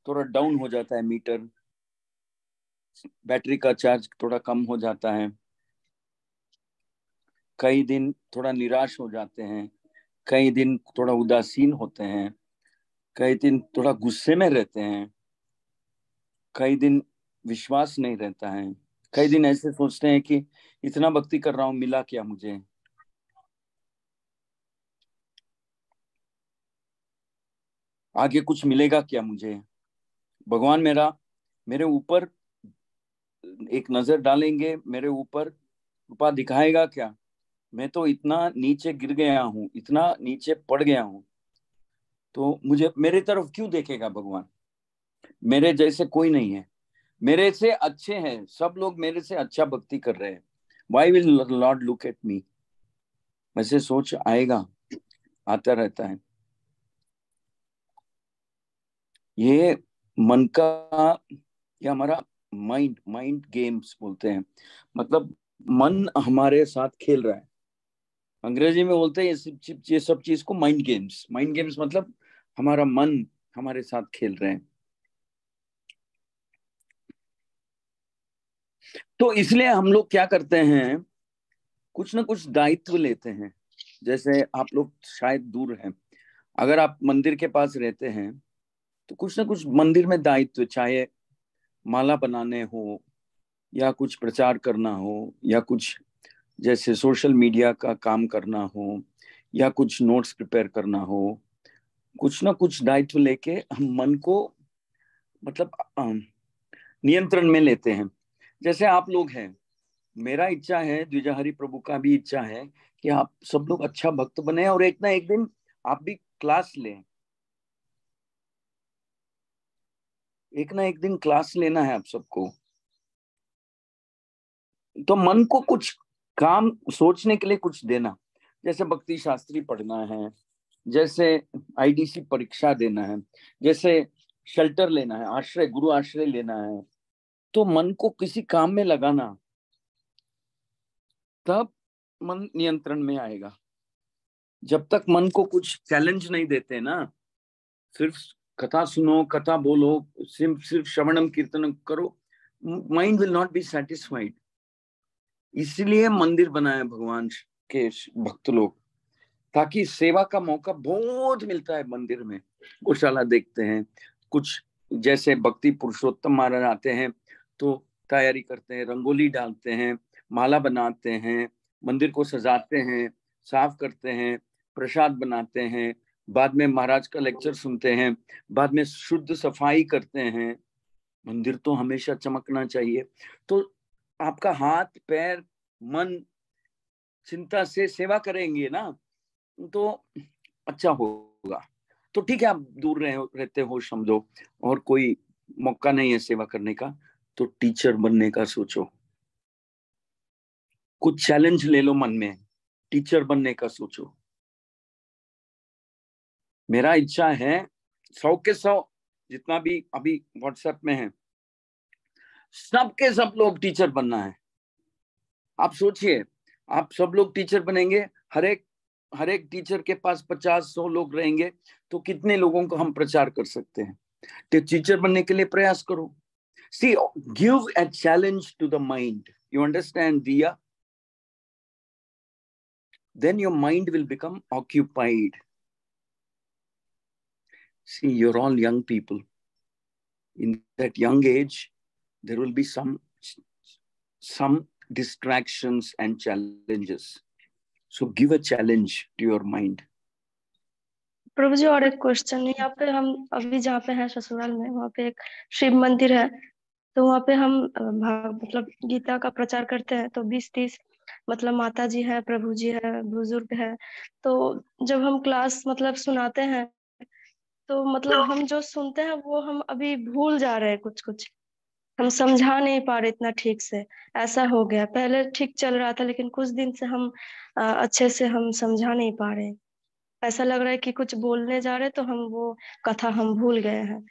थोड़ा डाउन हो जाता है मीटर, बैटरी का चार्ज थोड़ा कम हो जाता है, कई दिन थोड़ा निराश हो जाते हैं, कई दिन थोड़ा उदासीन होते हैं, कई दिन थोड़ा गुस्से में रहते हैं, कई दिन विश्वास नहीं रहता है, कई दिन ऐसे सोचते हैं कि इतना भक्ति कर रहा हूं, मिला क्या मुझे, आगे कुछ मिलेगा क्या मुझे, भगवान मेरे ऊपर एक नजर डालेंगे, मेरे ऊपर कृपा दिखाएगा क्या, मैं तो इतना नीचे गिर गया हूँ, इतना नीचे पड़ गया हूँ, तो मुझे मेरे तरफ क्यों देखेगा भगवान, मेरे जैसे कोई नहीं है, मेरे से अच्छे हैं सब लोग, मेरे से अच्छा भक्ति कर रहे हैं, why will Lord look at me, वैसे सोच आएगा, आता रहता है। ये मन का, ये हमारा माइंड गेम्स बोलते हैं, मतलब मन हमारे साथ खेल रहा है, अंग्रेजी में बोलते हैं ये सब चीज को माइंड गेम्स मतलब हमारा मन हमारे साथ खेल रहे हैं। तो इसलिए हम लोग क्या करते हैं, कुछ ना कुछ दायित्व लेते हैं। जैसे आप लोग शायद दूर हैं, अगर आप मंदिर के पास रहते हैं तो कुछ ना कुछ मंदिर में दायित्व, चाहे माला बनाने हो या कुछ प्रचार करना हो या कुछ जैसे सोशल मीडिया का काम करना हो या कुछ नोट्स प्रिपेयर करना हो, कुछ ना कुछ दायित्व लेके हम मन को मतलब नियंत्रण में लेते हैं। जैसे आप लोग हैं, मेरा इच्छा है, द्विजहरि प्रभु का भी इच्छा है कि आप सब लोग अच्छा भक्त बने और एक ना एक दिन आप भी क्लास लें, एक ना एक दिन क्लास लेना है आप सबको। तो मन को कुछ काम सोचने के लिए कुछ देना, जैसे भक्ति शास्त्री पढ़ना है, जैसे आईडीसी परीक्षा देना है, जैसे शेल्टर लेना है, आश्रय गुरु आश्रय लेना है, तो मन को किसी काम में लगाना, तब मन नियंत्रण में आएगा। जब तक मन को कुछ चैलेंज नहीं देते ना, सिर्फ कथा सुनो, कथा बोलो, सिर्फ श्रवणम कीर्तन करो, mind will not be satisfied. इसलिए मंदिर बनाया भगवान के भक्त लोग, ताकि सेवा का मौका बहुत मिलता है मंदिर में। गौशाला देखते हैं, कुछ जैसे भक्ति पुरुषोत्तम महाराज आते हैं तो तैयारी करते हैं, रंगोली डालते हैं, माला बनाते हैं, मंदिर को सजाते हैं, साफ करते हैं, प्रसाद बनाते हैं, बाद में महाराज का लेक्चर सुनते हैं, बाद में शुद्ध सफाई करते हैं। मंदिर तो हमेशा चमकना चाहिए। तो आपका हाथ पैर मन चिंता से सेवा करेंगे ना, तो अच्छा होगा। तो ठीक है, आप दूर रहते हो समझो, और कोई मौका नहीं है सेवा करने का, तो टीचर बनने का सोचो, कुछ चैलेंज ले लो मन में, टीचर बनने का सोचो। मेरा इच्छा है 100 के 100 जितना भी अभी व्हाट्सएप में है, सबके सब लोग टीचर बनना है। आप सोचिए, आप सब लोग टीचर बनेंगे, हर एक टीचर के पास 50-100 लोग रहेंगे, तो कितने लोगों को हम प्रचार कर सकते हैं। तो टीचर बनने के लिए प्रयास करो। See, give a challenge to the mind. You understand, Diya? Then your mind will become occupied. See, you're all young people. In that young age, there will be some distractions and challenges. So give a challenge to your mind. प्रभु जी, और एक क्वेश्चन, यहाँ पे हम अभी जहाँ पे हैं ससुराल में, वहाँ पे एक शिव मंदिर है, तो वहाँ पे हम मतलब गीता का प्रचार करते हैं। तो 20-30 मतलब माता जी है, प्रभु जी है, बुजुर्ग है। तो जब हम क्लास मतलब सुनाते हैं, तो मतलब हम जो सुनते हैं वो हम अभी भूल जा रहे हैं, कुछ कुछ हम समझा नहीं पा रहे इतना ठीक से। ऐसा हो गया, पहले ठीक चल रहा था, लेकिन कुछ दिन से हम अच्छे से हम समझा नहीं पा रहे। ऐसा लग रहा है कि कुछ बोलने जा रहे तो हम वो कथा हम भूल गए हैं,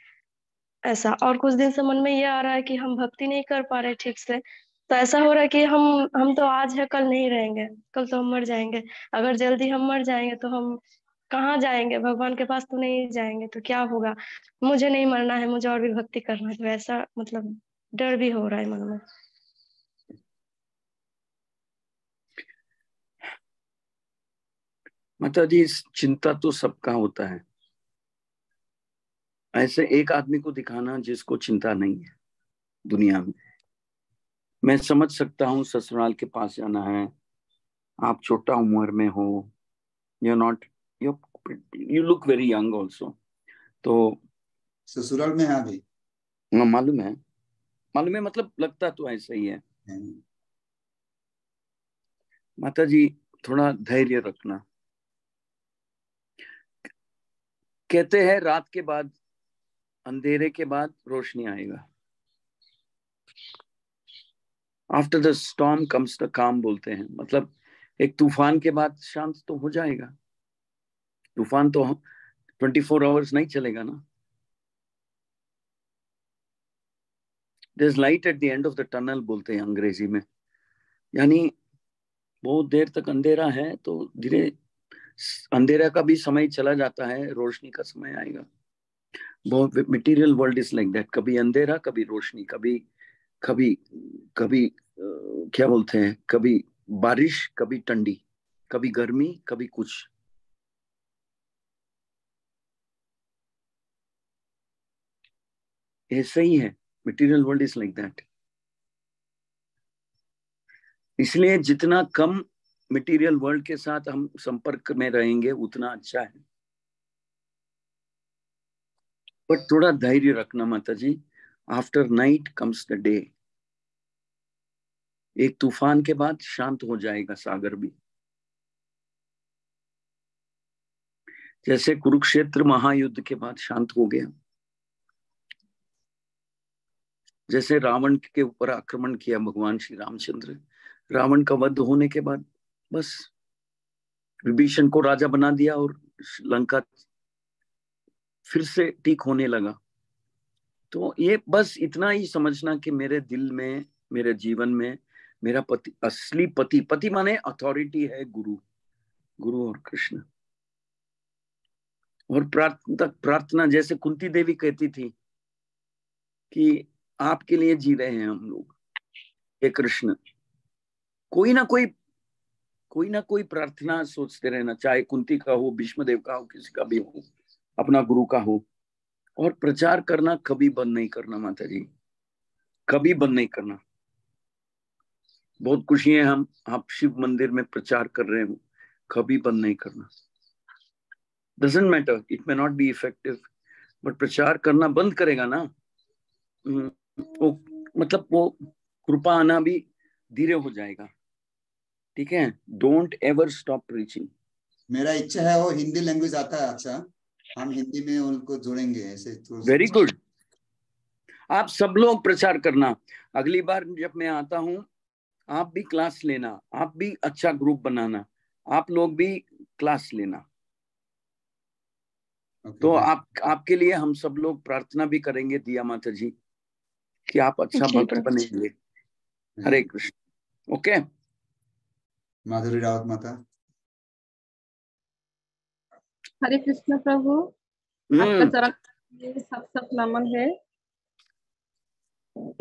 ऐसा। और कुछ दिन से मन में ये आ रहा है कि हम भक्ति नहीं कर पा रहे ठीक से। तो ऐसा हो रहा है कि हम तो आज है, कल नहीं रहेंगे, कल तो हम मर जाएंगे। अगर जल्दी हम मर जाएंगे तो हम कहाँ जाएंगे, भगवान के पास तो नहीं जाएंगे, तो क्या होगा। मुझे नहीं मरना है, मुझे और भी भक्ति करना है। तो ऐसा मतलब डर भी हो रहा है मन में। माता जी, चिंता तो सबका होता है, ऐसे एक आदमी को दिखाना जिसको चिंता नहीं है दुनिया में। मैं समझ सकता हूँ ससुराल के पास जाना है, आप छोटा उम्र में हो, you not you look very young also, तो ससुराल में है अभी। मालूम है मतलब लगता तो ऐसा ही है। माता जी थोड़ा धैर्य रखना। कहते हैं रात के बाद, अंधेरे के बाद रोशनी आएगा। After the storm comes the काम बोलते हैं, मतलब एक तूफान के बाद शांत तो हो जाएगा। तूफान तो 24 आवर्स नहीं चलेगा ना। There is light at the end of the tunnel बोलते हैं अंग्रेजी में, यानी बहुत देर तक अंधेरा है तो धीरे अंधेरा का भी समय चला जाता है, रोशनी का समय आएगा। बहुत material world is like that, कभी अंधेरा कभी रोशनी, कभी कभी कभी क्या बोलते हैं, कभी बारिश कभी ठंडी, कभी गर्मी कभी कुछ। ऐसा ही है, material world is like that. इसलिए जितना कम मटेरियल वर्ल्ड के साथ हम संपर्क में रहेंगे उतना अच्छा है। पर थोड़ा धैर्य रखना माता जी, after night comes the day. एक तूफान के बाद शांत हो जाएगा सागर भी। जैसे कुरुक्षेत्र महायुद्ध के बाद शांत हो गया, जैसे रावण के ऊपर आक्रमण किया भगवान श्री रामचंद्र, रावण का वध होने के बाद बस विभीषण को राजा बना दिया और लंका फिर से ठीक होने लगा। तो ये बस इतना ही समझना कि मेरे दिल में, मेरे जीवन में मेरा पति, असली पति, पति माने अथॉरिटी है गुरु और कृष्ण। और प्रार्थना जैसे कुंती देवी कहती थी कि आपके लिए जी रहे हैं हम लोग, हे कृष्ण। कोई ना कोई प्रार्थना सोचते रहना, चाहे कुंती का हो, भीष्म देव का हो, किसी का भी हो, अपना गुरु का हो। और प्रचार करना कभी बंद नहीं करना माता जी, कभी बंद नहीं करना। बहुत खुशी है आप शिव मंदिर में प्रचार कर रहे हो, कभी बंद नहीं करना। Doesn't matter, it may not be effective, but प्रचार करना बंद करेगा ना, वो मतलब वो कृपा आना भी धीरे हो जाएगा। ठीक है, डोंट एवर स्टॉप प्रीचिंग। मेरा इच्छा है वो हिंदी लैंग्वेज आता है, अच्छा हम हिंदी में उनको जोड़ेंगे ऐसे। वेरी गुड, आप सब लोग प्रचार करना। अगली बार जब मैं आता हूँ आप भी क्लास लेना, आप भी अच्छा ग्रुप बनाना, आप लोग भी क्लास लेना। तो आपके लिए हम सब लोग प्रार्थना भी करेंगे दिया माता जी कि आप अच्छा भक्त बनेंगे। हरे कृष्ण। ओके, माधुरी रावत माता। हरे कृष्ण प्रभु, आपका चरण सब नमन है।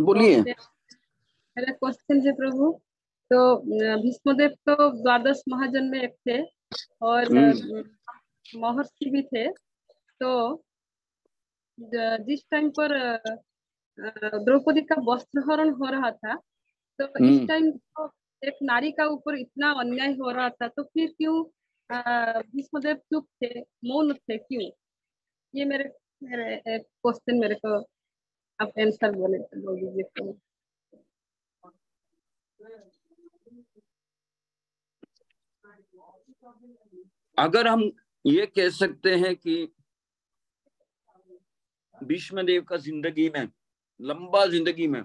बोलिए। मेरा क्वेश्चन है प्रभु, तो भीष्मदेव तो द्वादश महाजन में एक थे और महर्षि भी थे। तो जिस टाइम पर द्रौपदी का वस्त्रहरण हो रहा था, तो इस टाइम तो एक नारी का ऊपर इतना अन्याय हो रहा था, तो फिर क्यों भीष्मदेव चुप थे, मौन थे, क्यों? ये मेरे क्वेश्चन मेरे को आप आंसर बोल दीजिए तो। अगर हम ये कह सकते हैं कि भीष्मदेव का जिंदगी में, लंबा जिंदगी में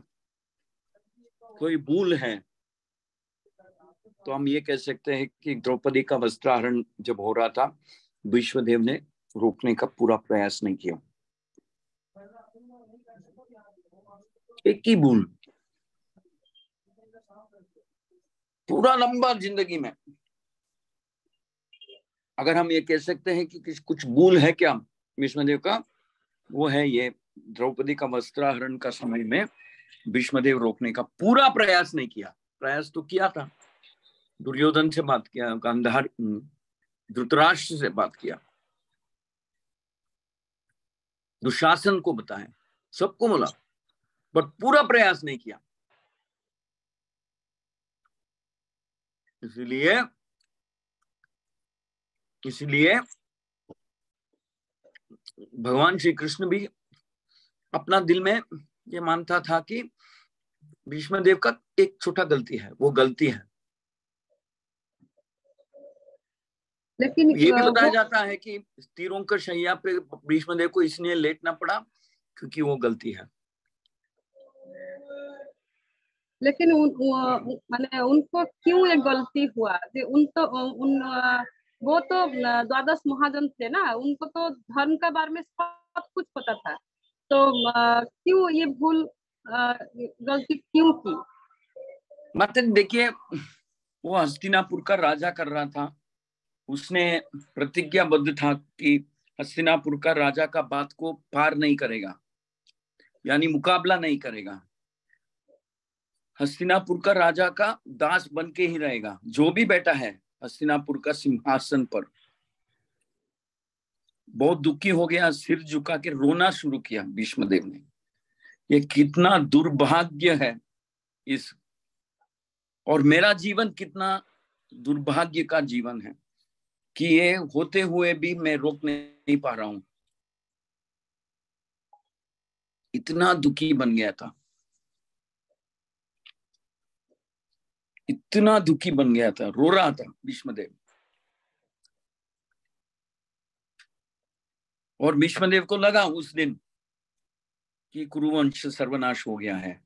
कोई भूल है, तो हम ये कह सकते हैं कि द्रौपदी का वस्त्रहरण जब हो रहा था, भीष्मदेव ने रोकने का पूरा प्रयास नहीं किया। एक ही भूल पूरा लंबा जिंदगी में। अगर हम ये कह सकते हैं कि कुछ भूल है क्या भीष्मदेव का, वो है ये द्रौपदी का वस्त्रहरण का समय में भीष्मदेव रोकने का पूरा प्रयास नहीं किया। प्रयास तो किया था, दुर्योधन से बात किया, गांधार धृतराष्ट्र से बात किया, दुशासन को बताया, सबको बोला, बट पूरा प्रयास नहीं किया। इसलिए भगवान श्री कृष्ण भी अपना दिल में ये मानता था कि भीष्मदेव का एक छोटा गलती है, वो गलती है। लेकिन ये भी बताया जाता है कि तीरों का शैया पे भीष्मदेव को इसलिए लेटना पड़ा क्योंकि वो गलती है। लेकिन माने उनको क्यों ये गलती हुआ? वो तो द्वादश महाजन थे ना, उनको तो धर्म का बारे में सब कुछ पता था, तो क्यों ये भूल गलती क्यों की? मतलब देखिए, वो हस्तिनापुर का राजा कर रहा था, उसने प्रतिज्ञाबद्ध था कि हस्तिनापुर का राजा का बात को पार नहीं करेगा, यानी मुकाबला नहीं करेगा। हस्तिनापुर का राजा का दास बन के ही रहेगा, जो भी बैठा है हस्तिनापुर का सिंहासन पर। बहुत दुखी हो गया, सिर झुका के रोना शुरू किया भीष्मदेव ने। ये कितना दुर्भाग्य है इस, और मेरा जीवन कितना दुर्भाग्य का जीवन है कि ये होते हुए भी मैं रोक नहीं पा रहा हूं। इतना दुखी बन गया था, इतना दुखी बन गया था, रो रहा था भीष्मदेव। और भीष्मदेव को लगा उस दिन कि कुरुवंश सर्वनाश हो गया है,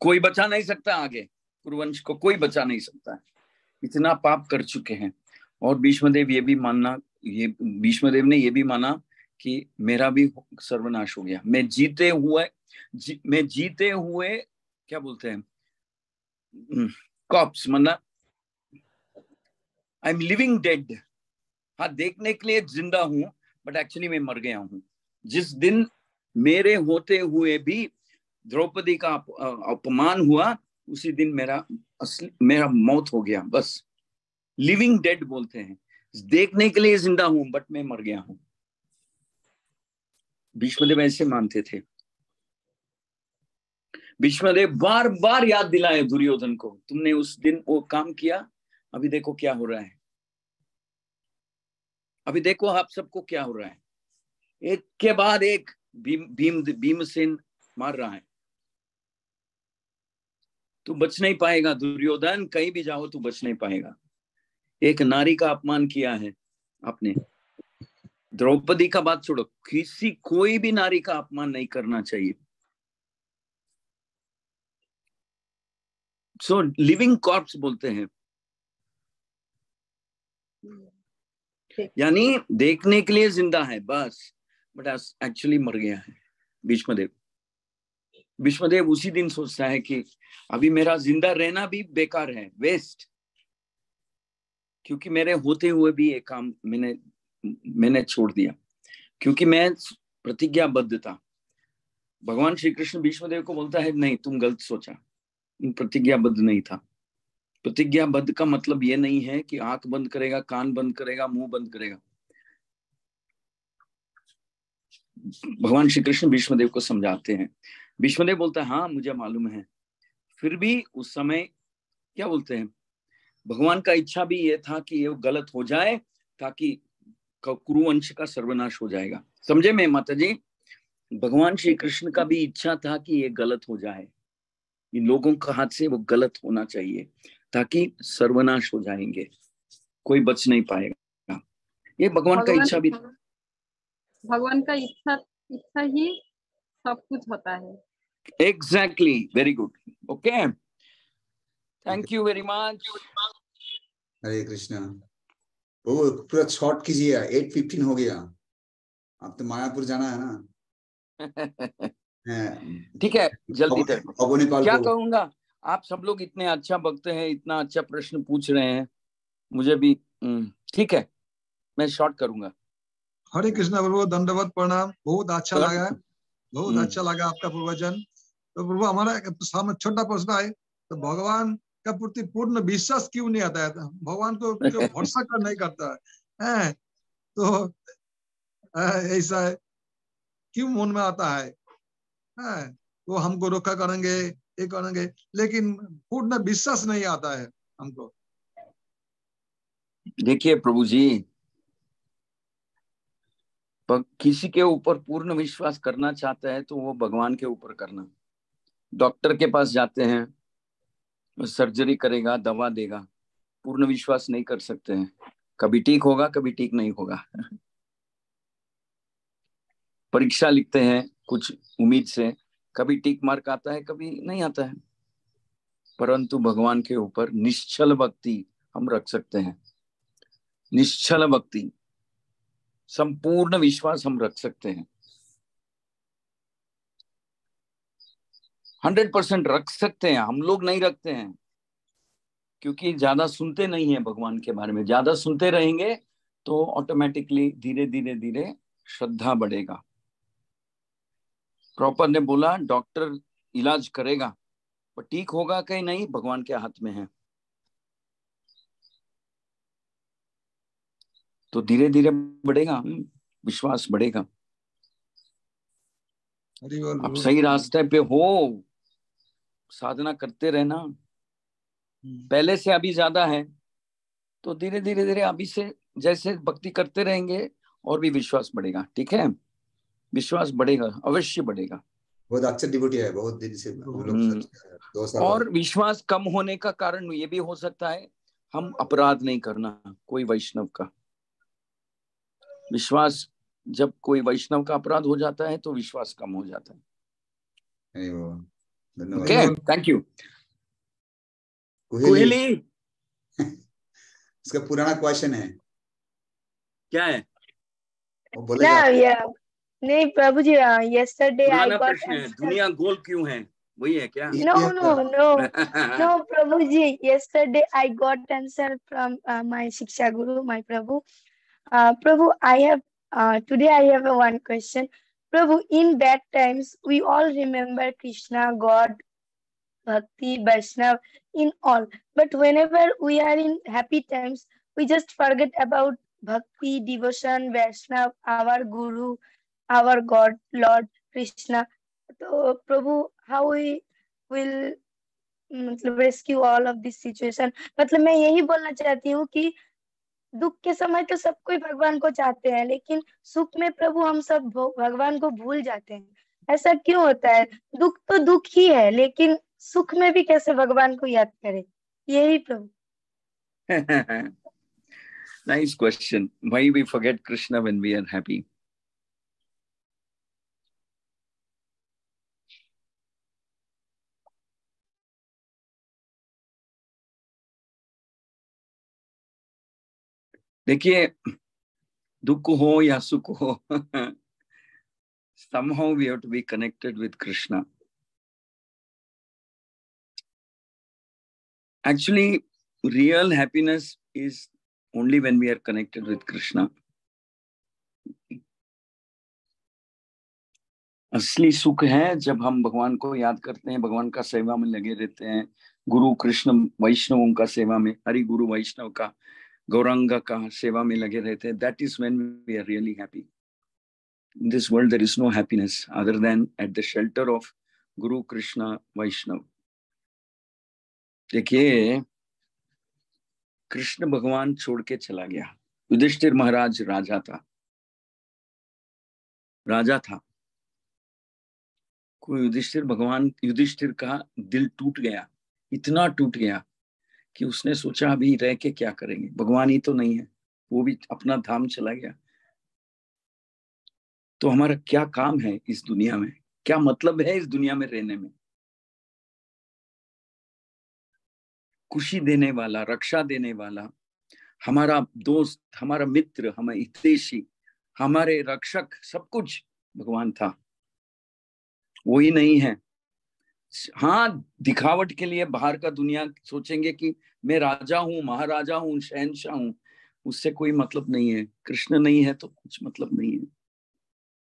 कोई बचा नहीं सकता आगे, कुरुवंश को कोई बचा नहीं सकता है, इतना पाप कर चुके हैं। और भीष्मदेव ने ये भी माना कि मेरा भी सर्वनाश हो गया, मैं जीते हुए क्या बोलते हैं, कॉप्स, मतलब आई एम लिविंग डेड। हाँ, देखने के लिए जिंदा हूं, बट एक्चुअली मैं मर गया हूं। जिस दिन मेरे होते हुए भी द्रौपदी का अपमान हुआ, उसी दिन मेरा मौत हो गया। बस लिविंग डेड बोलते हैं, देखने के लिए जिंदा हूं बट मैं मर गया हूं। भीष्मदेव ऐसे मानते थे। भीष्मदेव बार बार याद दिलाए दुर्योधन को, तुमने उस दिन वो काम किया, अभी देखो क्या हो रहा है, अभी देखो आप सबको क्या हो रहा है। एक के बाद एक भीमसेन मार रहा है, तू बच नहीं पाएगा दुर्योधन, कहीं भी जाओ तू बच नहीं पाएगा। एक नारी का अपमान किया है आपने, द्रौपदी का बात छोड़ो, कोई भी नारी का अपमान नहीं करना चाहिए। सो लिविंग कॉर्प्स बोलते हैं, यानी देखने के लिए जिंदा है बस, बट एक्चुअली मर गया है भीष्मदेव उसी दिन सोचता है कि अभी मेरा जिंदा रहना भी बेकार है, वेस्ट, क्योंकि मेरे होते हुए भी ये काम मैंने छोड़ दिया, क्योंकि मैं प्रतिज्ञाबद्ध था। भगवान श्री कृष्ण भीष्मदेव को बोलता है, नहीं तुम गलत सोचा, प्रतिज्ञाबद्ध नहीं था। प्रतिज्ञाबद्ध का मतलब ये नहीं है कि आंख बंद करेगा, कान बंद करेगा, मुंह बंद करेगा। भगवान श्री कृष्ण भीष्मदेव को समझाते हैं। भीष्मदेव बोलता है, हाँ मुझे मालूम है, फिर भी उस समय क्या बोलते हैं, भगवान का इच्छा भी ये था कि ये गलत हो जाए ताकि कुरुवंश का सर्वनाश हो जाएगा। समझे मैं माता जी? भगवान श्री कृष्ण का भी इच्छा था कि ये गलत हो जाए, इन लोगों का हाथ से वो गलत होना चाहिए ताकि सर्वनाश हो जाएंगे, कोई बच नहीं पाएगा। ये भगवान का इच्छा भी था। भगवान का इच्छा ही सब कुछ होता है। Exactly, very good, okay, thank you very much. Hare Krishna. वो पूरा शॉर्ट कीजिए, 8:15 हो गया, अब तो मायापुर जाना है ना। ठीक है, जल्दी क्या कहूंगा, आप सब लोग इतने अच्छा भक्त हैं, इतना अच्छा प्रश्न पूछ रहे हैं, मुझे भी ठीक है, मैं शॉर्ट करूंगा। हरे कृष्णा प्रभु, दंडवत प्रणाम, बहुत अच्छा लगा, बहुत अच्छा लगा आपका प्रवचन। तो प्रभु हमारा सामने छोटा प्रश्न है, तो भगवान का प्रति पूर्ण विश्वास क्यों नहीं आता है? भगवान को क्यों भरोसा कर नहीं करता है? तो ऐसा है, क्यों मन में आता है? वो हमको रोका करेंगे, ये करेंगे, लेकिन पूर्ण विश्वास नहीं आता है हमको। देखिए प्रभु जी, किसी के ऊपर पूर्ण विश्वास करना चाहता है तो वो भगवान के ऊपर करना। डॉक्टर के पास जाते हैं, सर्जरी करेगा, दवा देगा, पूर्ण विश्वास नहीं कर सकते हैं, कभी ठीक होगा कभी ठीक नहीं होगा। परीक्षा लिखते हैं कुछ उम्मीद से, कभी ठीक मार्क आता है कभी नहीं आता है, परंतु भगवान के ऊपर निश्चल भक्ति हम रख सकते हैं। निश्चल भक्ति, संपूर्ण विश्वास हम रख सकते हैं, 100% रख सकते हैं। हम लोग नहीं रखते हैं क्योंकि ज्यादा सुनते नहीं है भगवान के बारे में। ज्यादा सुनते रहेंगे तो ऑटोमेटिकली धीरे धीरे धीरे श्रद्धा बढ़ेगा। प्रॉपर ने बोला डॉक्टर इलाज करेगा, पर ठीक होगा कि नहीं भगवान के हाथ में है। तो धीरे धीरे बढ़ेगा, विश्वास बढ़ेगा। आप सही रास्ते पे हो, साधना करते रहना। पहले से अभी ज्यादा है तो धीरे धीरे धीरे अभी से जैसे भक्ति करते रहेंगे और भी विश्वास बढ़ेगा। ठीक है, विश्वास बढ़ेगा, अवश्य बढ़ेगा। बहुत अच्छा डिवोटी है, बहुत दिन से हम लोग 2 साल। और विश्वास कम होने का कारण ये भी हो सकता है हम अपराध नहीं करना कोई वैष्णव का। विश्वास, जब कोई वैष्णव का अपराध हो जाता है तो विश्वास कम हो जाता है। Okay, thank you. कोहली इसका पुराना क्वेश्चन है, क्या है? वो बोलेगा। नहीं प्रभु जी, yesterday I got प्रश्न है, दुनिया गोल क्यों है, वही है क्या? No Prabhu ji, yesterday I got answer from my Shiksha Guru, my Prabhu. Prabhu, today I have one question. Prabhu, in bad times we all remember Krishna, God, Bhakti, Vaishnav, in all. But whenever we are in happy times, we just forget about Bhakti, devotion, Vaishnav, our Guru, our God, Lord Krishna. So, Prabhu, how we will rescue all of this situation? मतलब मैं यही बोलना चाहती हूँ कि दुख के समय तो सब कोई भगवान को चाहते हैं, लेकिन सुख में प्रभु हम सब भगवान को भूल जाते हैं। ऐसा क्यों होता है? दुख तो दुख ही है, लेकिन सुख में भी कैसे भगवान को याद करें, यही प्रभु। Nice question. Why we forget Krishna when we are happy? देखिए, दुख हो या सुख हो, somehow we have to be connected with Krishna. Actually, real happiness is only when we are connected with Krishna. असली सुख है जब हम भगवान को याद करते हैं, भगवान का सेवा में लगे रहते हैं, गुरु कृष्ण वैष्णवों का सेवा में, हरि गुरु वैष्णव का, गौरांग का सेवा में लगे रहते हैं। That is when we are really happy. In this world there is no happiness other than at the shelter of Guru Krishna Vaishnav. देखिए, कृष्ण भगवान छोड़ के चला गया। युधिष्ठिर महाराज राजा था। कोई युधिष्ठिर का दिल टूट गया, इतना टूट गया कि उसने सोचा अभी रह के क्या करेंगे, भगवान ही तो नहीं है, वो भी अपना धाम चला गया। तो हमारा क्या काम है इस दुनिया में, क्या मतलब है इस दुनिया में रहने में? खुशी देने वाला, रक्षा देने वाला, हमारा दोस्त, हमारा मित्र, हमारे हितैषी, हमारे रक्षक, सब कुछ भगवान था, वो ही नहीं है। हाँ, दिखावट के लिए बाहर का दुनिया सोचेंगे कि मैं राजा हूँ, महाराजा हूँ, शहंशाह हूँ, उससे कोई मतलब नहीं है। कृष्ण नहीं है तो कुछ मतलब नहीं है।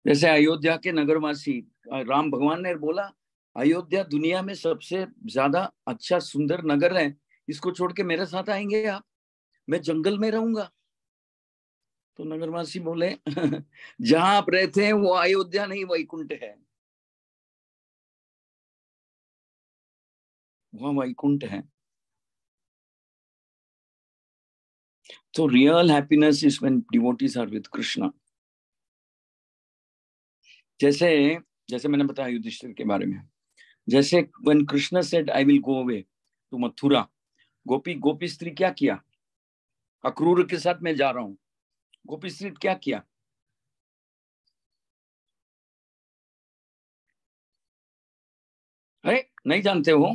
जैसे अयोध्या के नगरवासी, राम भगवान ने बोला, अयोध्या दुनिया में सबसे ज्यादा अच्छा सुंदर नगर है, इसको छोड़ के मेरे साथ आएंगे आप, मैं जंगल में रहूंगा। तो नगरवासी बोले जहां आप रहते हैं वो अयोध्या नहीं वैकुंठ है, वहां वैकुंठ है। तो real happiness is when devotees are with Krishna. जैसे जैसे मैंने बताया युधिष्ठिर के बारे में, जैसे when Krishna said I will go away to Mathura, गोपी स्त्री क्या किया? अक्रूर के साथ मैं जा रहा हूं। गोपी स्त्री क्या किया? अरे नहीं जानते हो?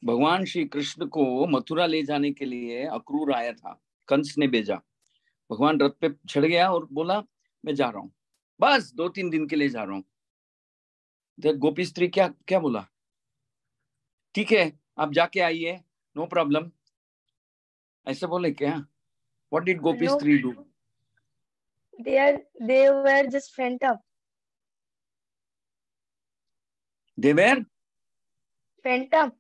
भगवान श्री कृष्ण को मथुरा ले जाने के लिए अक्रूर आया था, कंस ने भेजा। भगवान रथ पे चढ़ गया और बोला मैं जा रहा हूं, बस 2-3 दिन के लिए जा रहा हूं। तो गोपी स्त्री क्या क्या बोला? ठीक है आप जाके आइए, नो प्रॉब्लम, ऐसे बोले क्या? व्हाट डिड गोपी स्त्री do? They were just pent up. They were Pent up.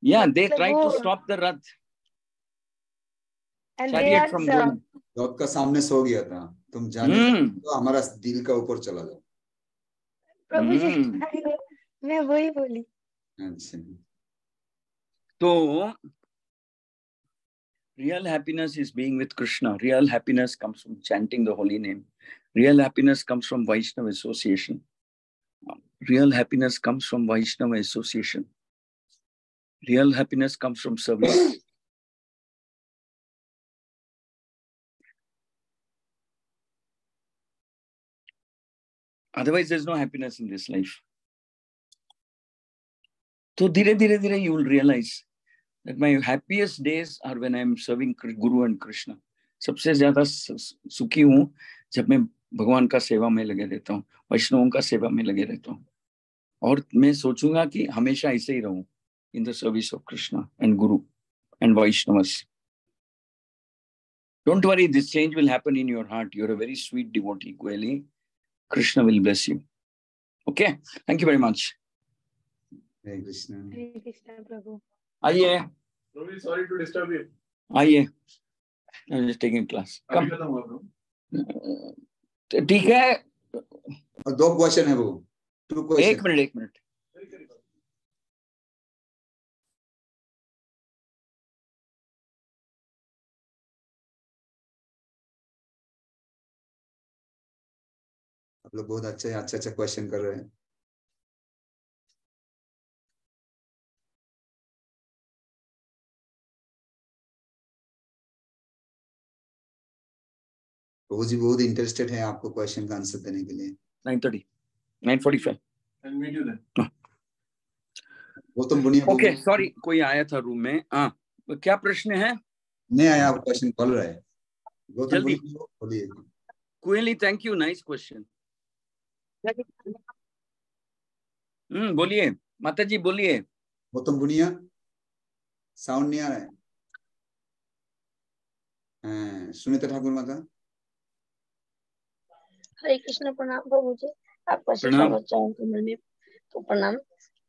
Yeah, they tried to stop the rath. And Chariot from going. रथ का सामने सो गया था, तुम जाने तो हमारा दिल का ऊपर चला जाओ। प्रभु जी मैं वही बोली। अच्छा, तो real happiness is being with Krishna. Real happiness comes from chanting the holy name. Real happiness comes from Vaishnava association. Real happiness comes from Vaishnava association. Real happiness comes from service. Otherwise, there's no happiness in this life. So, dhire dhire you will realize that my happiest days are when I'm serving Guru and Krishna. सबसे ज्यादा सुखी हूँ जब मैं भगवान का सेवा में लगे रहता हूँ, वैष्णवों का सेवा में लगे रहता हूँ, और मैं सोचूंगा कि हमेशा ऐसे ही रहूं in the service of Krishna and Guru and Vaishnavas. Don't worry, this change will happen in your heart. You're a very sweet devotee, Kueli. Krishna will bless you. Okay, thank you very much. Hare Krishna. Hare Krishna Prabhu. आइए. Prabhu, sorry to disturb you. आइए. I'm just taking class. Come. ठीक है. और 2 क्वेश्चन है वो. 2 क्वेश्चन. एक मिनट. आप लोग बहुत अच्छा क्वेश्चन कर रहे हैं. प्रभु जी बहुत इंटरेस्टेड है आपको क्वेश्चन का आंसर देने के लिए. 9:30, 9:45. I'll meet you then. Gautam बुनिया. ओके, सॉरी, कोई आया था रूम में. हाँ, क्या प्रश्न है? नहीं आया, आप क्वेश्चन बोल रहे हैं. गौतम जल्दी बोलिए. कुएली, थैंक यू, नाइस क्वेश्चन. बोलिए माता जी, बोलिए. गौतम बुनिया, साउंड नहीं आ रहा है. सुनीता ठाकुर माता. हरे कृष्ण. प्रणाम प्रभु जी, आपका शिक्षा बच्चाओं के मन में तो प्रणाम.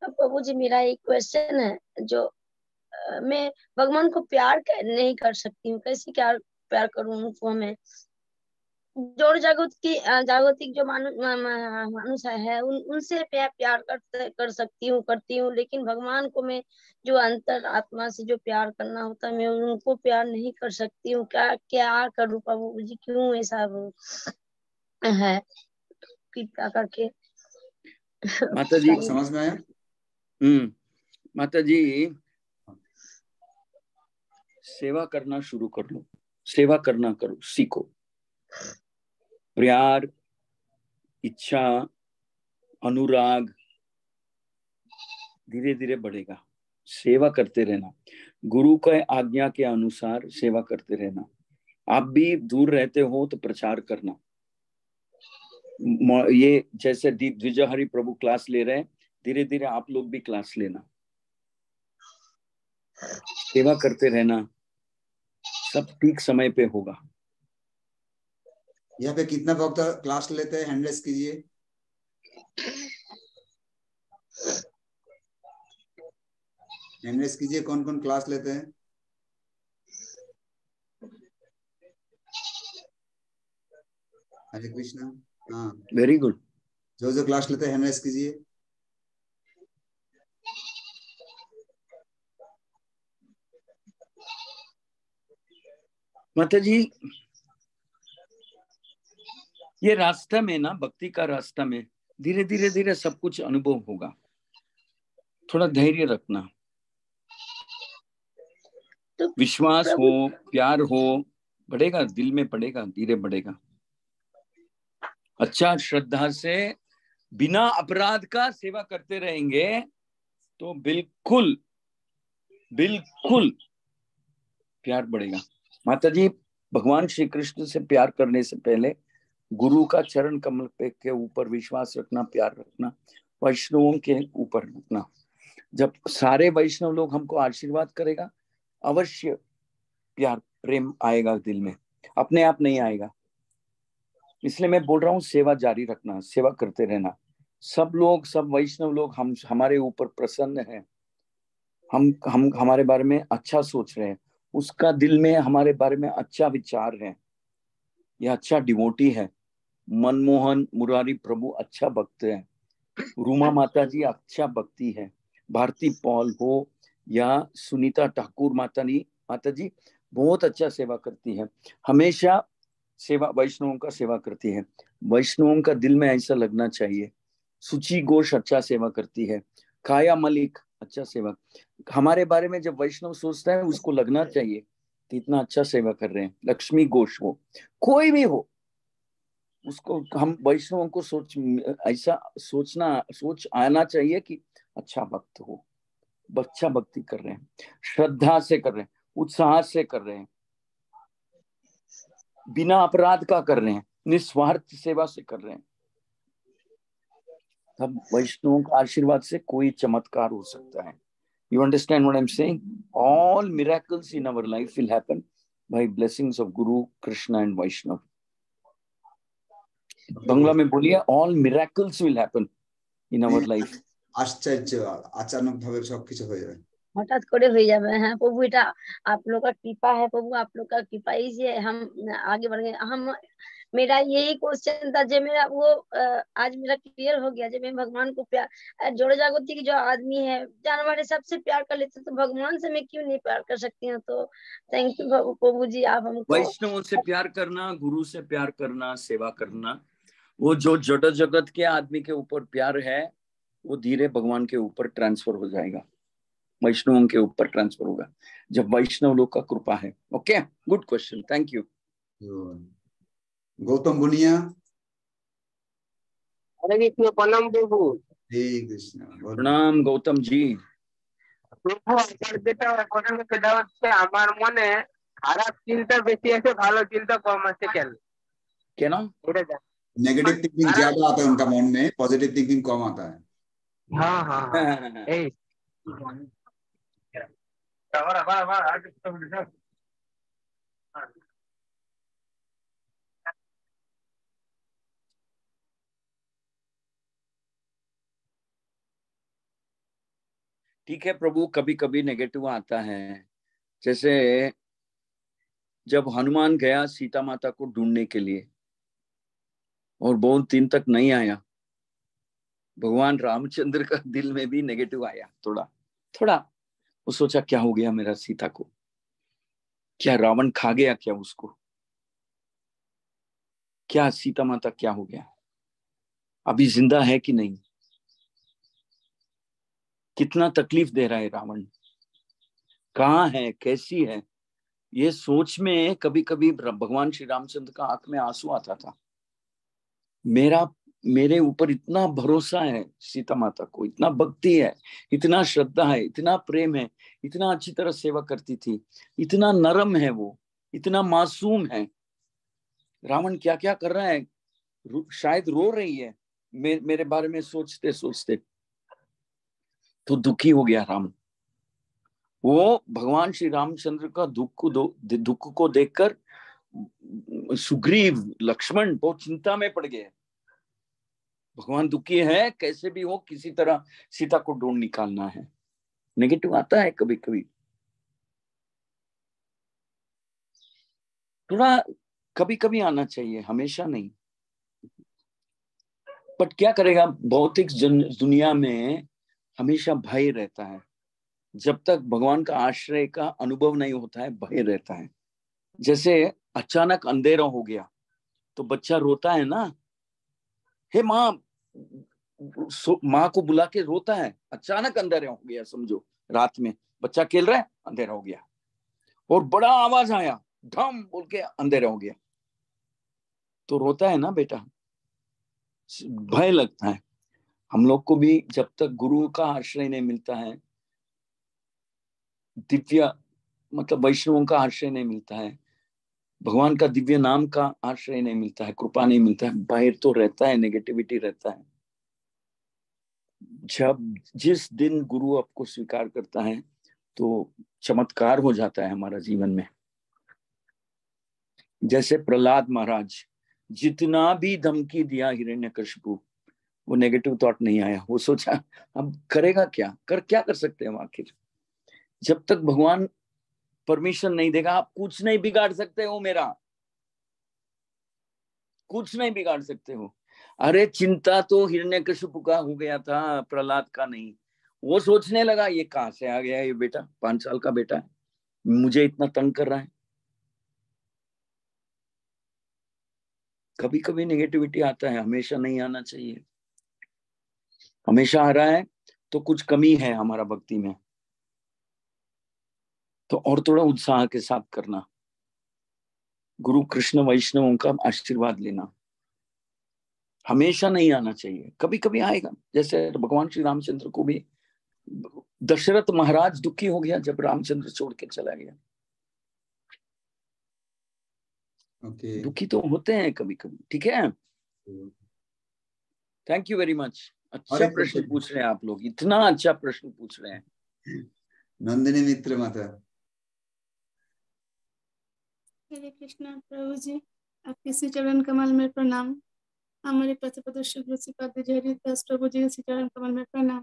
प्रभु जी मेरा एक क्वेश्चन है, जो मैं भगवान को प्यार नहीं कर सकती हूँ, कैसे क्या प्यार करूँ उनको? हमें जो जागतिक जो मानुष है उनसे प्यार कर सकती हूँ, करती हूँ, लेकिन भगवान को मैं जो अंतर आत्मा से जो प्यार करना होता है मैं उनको प्यार नहीं कर सकती हूँ. क्या करूँ प्रभु जी? क्यों ऐसा है? कृपया करके माता जी समझ में आया? माता जी, सेवा करना शुरू कर लो, सेवा करना करो, सीखो. प्यार, इच्छा, अनुराग धीरे धीरे बढ़ेगा. सेवा करते रहना, गुरु के आज्ञा के अनुसार सेवा करते रहना. आप भी दूर रहते हो तो प्रचार करना. ये जैसे द्विजहरि प्रभु क्लास ले रहे हैं, धीरे धीरे आप लोग भी क्लास लेना. सेवा करते रहना, सब ठीक समय पे होगा. यहाँ पे कितना भक्त क्लास लेते हैं? हैंड रेस कीजिए. हैंड रेस कीजिए, कौन कौन क्लास लेते हैं? हरे कृष्णा। हाँ, वेरी गुड। जो क्लास लेते हैं हैंड रेज कीजिए। माता जी, ये रास्ता में ना, भक्ति का रास्ता में धीरे धीरे धीरे सब कुछ अनुभव होगा। थोड़ा धैर्य रखना, विश्वास हो, प्यार हो, बढ़ेगा, दिल में पड़ेगा, धीरे बढ़ेगा। अच्छा, श्रद्धा से बिना अपराध का सेवा करते रहेंगे तो बिल्कुल बिल्कुल प्यार बढ़ेगा। माता जी, भगवान श्री कृष्ण से प्यार करने से पहले गुरु का चरण कमल पे के ऊपर विश्वास रखना, प्यार रखना, वैष्णवों के ऊपर रखना। जब सारे वैष्णव लोग हमको आशीर्वाद करेगा, अवश्य प्यार प्रेम आएगा दिल में, अपने आप नहीं आएगा। इसलिए मैं बोल रहा हूँ, सेवा जारी रखना, सेवा करते रहना। सब लोग, सब वैष्णव लोग हमारे ऊपर प्रसन्न हैं, हम हमारे बारे में अच्छा सोच रहे हैं, उसका दिल में हमारे बारे में अच्छा विचार है, यह अच्छा डिवोटी है। मनमोहन मुरारी प्रभु अच्छा भक्त है, रूमा माता जी अच्छा भक्ति है, भारती पॉल हो या सुनीता ठाकुर माता जी बहुत अच्छा सेवा करती है, हमेशा सेवा वैष्णवों का सेवा करती है। वैष्णवों का दिल में ऐसा लगना चाहिए। सुची घोष अच्छा सेवा करती है, काया मलिक अच्छा सेवा। हमारे बारे में जब वैष्णव सोचता है, उसको लगना चाहिए कि इतना अच्छा सेवा कर रहे हैं। लक्ष्मी घोष हो, कोई भी हो, उसको हम वैष्णवों को ऐसा सोच आना चाहिए कि अच्छा भक्त हो, अच्छा भक्ति कर रहे हैं, श्रद्धा से कर रहे हैं, उत्साह से कर रहे हैं, बिना अपराध का कर रहे हैं, निस्वार्थ सेवा से कर रहे हैं। तब वैष्णवों का आशीर्वाद से कोई चमत्कार हो सकता है। You understand what I'm saying? All miracles in our life will happen by blessings of Guru, Krishna and Vaishnava. Bangla में बोलिए, all miracles will happen in our life. আশ্চর্য अचानक भावे सबकिছু হয়ে যাবে, হঠাৎ করে হয়ে যাবে। হ্যাঁ प्रभु, এটা आप लोग का कृपा है प्रभु, आप लोग का कृपा ही से हम आगे बढ़ गए। हम मेरा यही क्वेश्चन था, जो मेरा वो आज मेरा क्लियर हो गया। जब मैं भगवान को प्यार, जोड़े जागृति की जो आदमी है, जानवर है, सबसे प्यार कर लेते, तो भगवान से मैं क्यों नहीं प्यार कर सकती हूँ? तो थैंक यू प्रभु जी, आप हमको वैष्णवों से प्यार करना, गुरु से प्यार करना, सेवा करना, वो जो जड़ जगत के आदमी के ऊपर प्यार है, वो धीरे भगवान के ऊपर ट्रांसफर हो जाएगा, वैष्णवों के ऊपर ट्रांसफर होगा, जब वैष्णव लोग का कृपा है। Okay, good question, thank you. Gautam बुनिया। हरे कृष्ण, प्रणाम प्रभु। हरे कृष्ण। प्रणाम गौतम जी। প্রভু, আমার যেটা প্রথম সেটা হচ্ছে, আমার মনে খারাপ চিন্তা বেশি আছে, ভালো চিন্তা কম আছে। কেন? এটা জান। नेगेटिव थिंकिंग ज्यादा आता है उनका मन में, पॉजिटिव थिंकिंग कम आता है। हाँ हाँ हाँ, এই ठीक है प्रभु, कभी कभी नेगेटिव आता है। जैसे जब हनुमान गया सीता माता को ढूंढने के लिए और बहुत दिन तक नहीं आया, भगवान रामचंद्र का दिल में भी नेगेटिव आया थोड़ा थोड़ा। वो सोचा क्या हो गया मेरा सीता को, क्या रावण खा गया क्या उसको, क्या सीता माता क्या हो गया, अभी जिंदा है कि नहीं, कितना तकलीफ दे रहा है रावण, कहाँ है, कैसी है। ये सोच में कभी कभी भगवान श्री रामचंद्र का आंख में आंसू आता था। मेरे ऊपर इतना भरोसा है, सीता माता को इतना भक्ति है, इतना श्रद्धा है, इतना प्रेम है, इतना अच्छी तरह सेवा करती थी, इतना नरम है वो, इतना मासूम है। रावण क्या क्या कर रहा है, शायद रो रही है मेरे बारे में सोचते सोचते। तो दुखी हो गया राम। वो भगवान श्री रामचंद्र का दुख को देखकर सुग्रीव लक्ष्मण बहुत चिंता में पड़ गए। भगवान दुखी है, कैसे भी हो किसी तरह सीता को ढूंढ निकालना है। नेगेटिव आता है कभी कभी, थोड़ा कभी कभी आना चाहिए, हमेशा नहीं। बट क्या करेगा, भौतिक दुनिया में हमेशा भय रहता है। जब तक भगवान का आश्रय का अनुभव नहीं होता है, भय रहता है। जैसे अचानक अंधेरा हो गया तो बच्चा रोता है ना, हे माँ, माँ को बुला के रोता है। अचानक अंधेरा हो गया, समझो रात में बच्चा खेल रहा है, अंधेरा हो गया और बड़ा आवाज आया, धम बोल के अंधेरा हो गया, तो रोता है ना बेटा, भय लगता है। हम लोग को भी जब तक गुरु का आश्रय नहीं मिलता है, दिव्य मतलब वैष्णवों का आश्रय नहीं मिलता है, भगवान का दिव्य नाम का आश्रय नहीं मिलता है, कृपा नहीं मिलता है, भय तो रहता है, नेगेटिविटी रहता है। जब जिस दिन गुरु आपको स्वीकार करता है तो चमत्कार हो जाता है हमारा जीवन में। जैसे प्रहलाद महाराज, जितना भी धमकी दिया हिरण्यकशिपु, वो नेगेटिव थॉट नहीं आया। वो सोचा अब करेगा क्या, क्या कर सकते हैं आखिर। जब तक भगवान परमिशन नहीं देगा, आप कुछ नहीं बिगाड़ सकते हो मेरा, कुछ नहीं बिगाड़ सकते हो। अरे चिंता तो हिरण्यकशिपु का हो गया था, प्रहलाद का नहीं। वो सोचने लगा ये कहां से आ गया ये बेटा, 5 साल का बेटा है, मुझे इतना तंग कर रहा है। कभी कभी नेगेटिविटी आता है, हमेशा नहीं आना चाहिए। हमेशा आ रहा है तो कुछ कमी है हमारा भक्ति में, तो और थोड़ा उत्साह के साथ करना, गुरु कृष्ण वैष्णवों का आशीर्वाद लेना। हमेशा नहीं आना चाहिए, कभी कभी आएगा। जैसे भगवान श्री रामचंद्र को भी दशरथ महाराज दुखी हो गया जब रामचंद्र छोड़ के चला गया। दुखी तो होते हैं कभी कभी, ठीक है। Thank you very much. अच्छा प्रश्न पूछ रहे हैं आप लोग, इतना अच्छा प्रश्न पूछ रहे हैं। नंदिनी मित्र माता। हरे कृष्णा प्रभु जी, आपके श्री चरण कमल में प्रणाम। हमारे प्रतिपद शुभ हरिदास प्रभु जी के श्री चरण कमल में प्रणाम।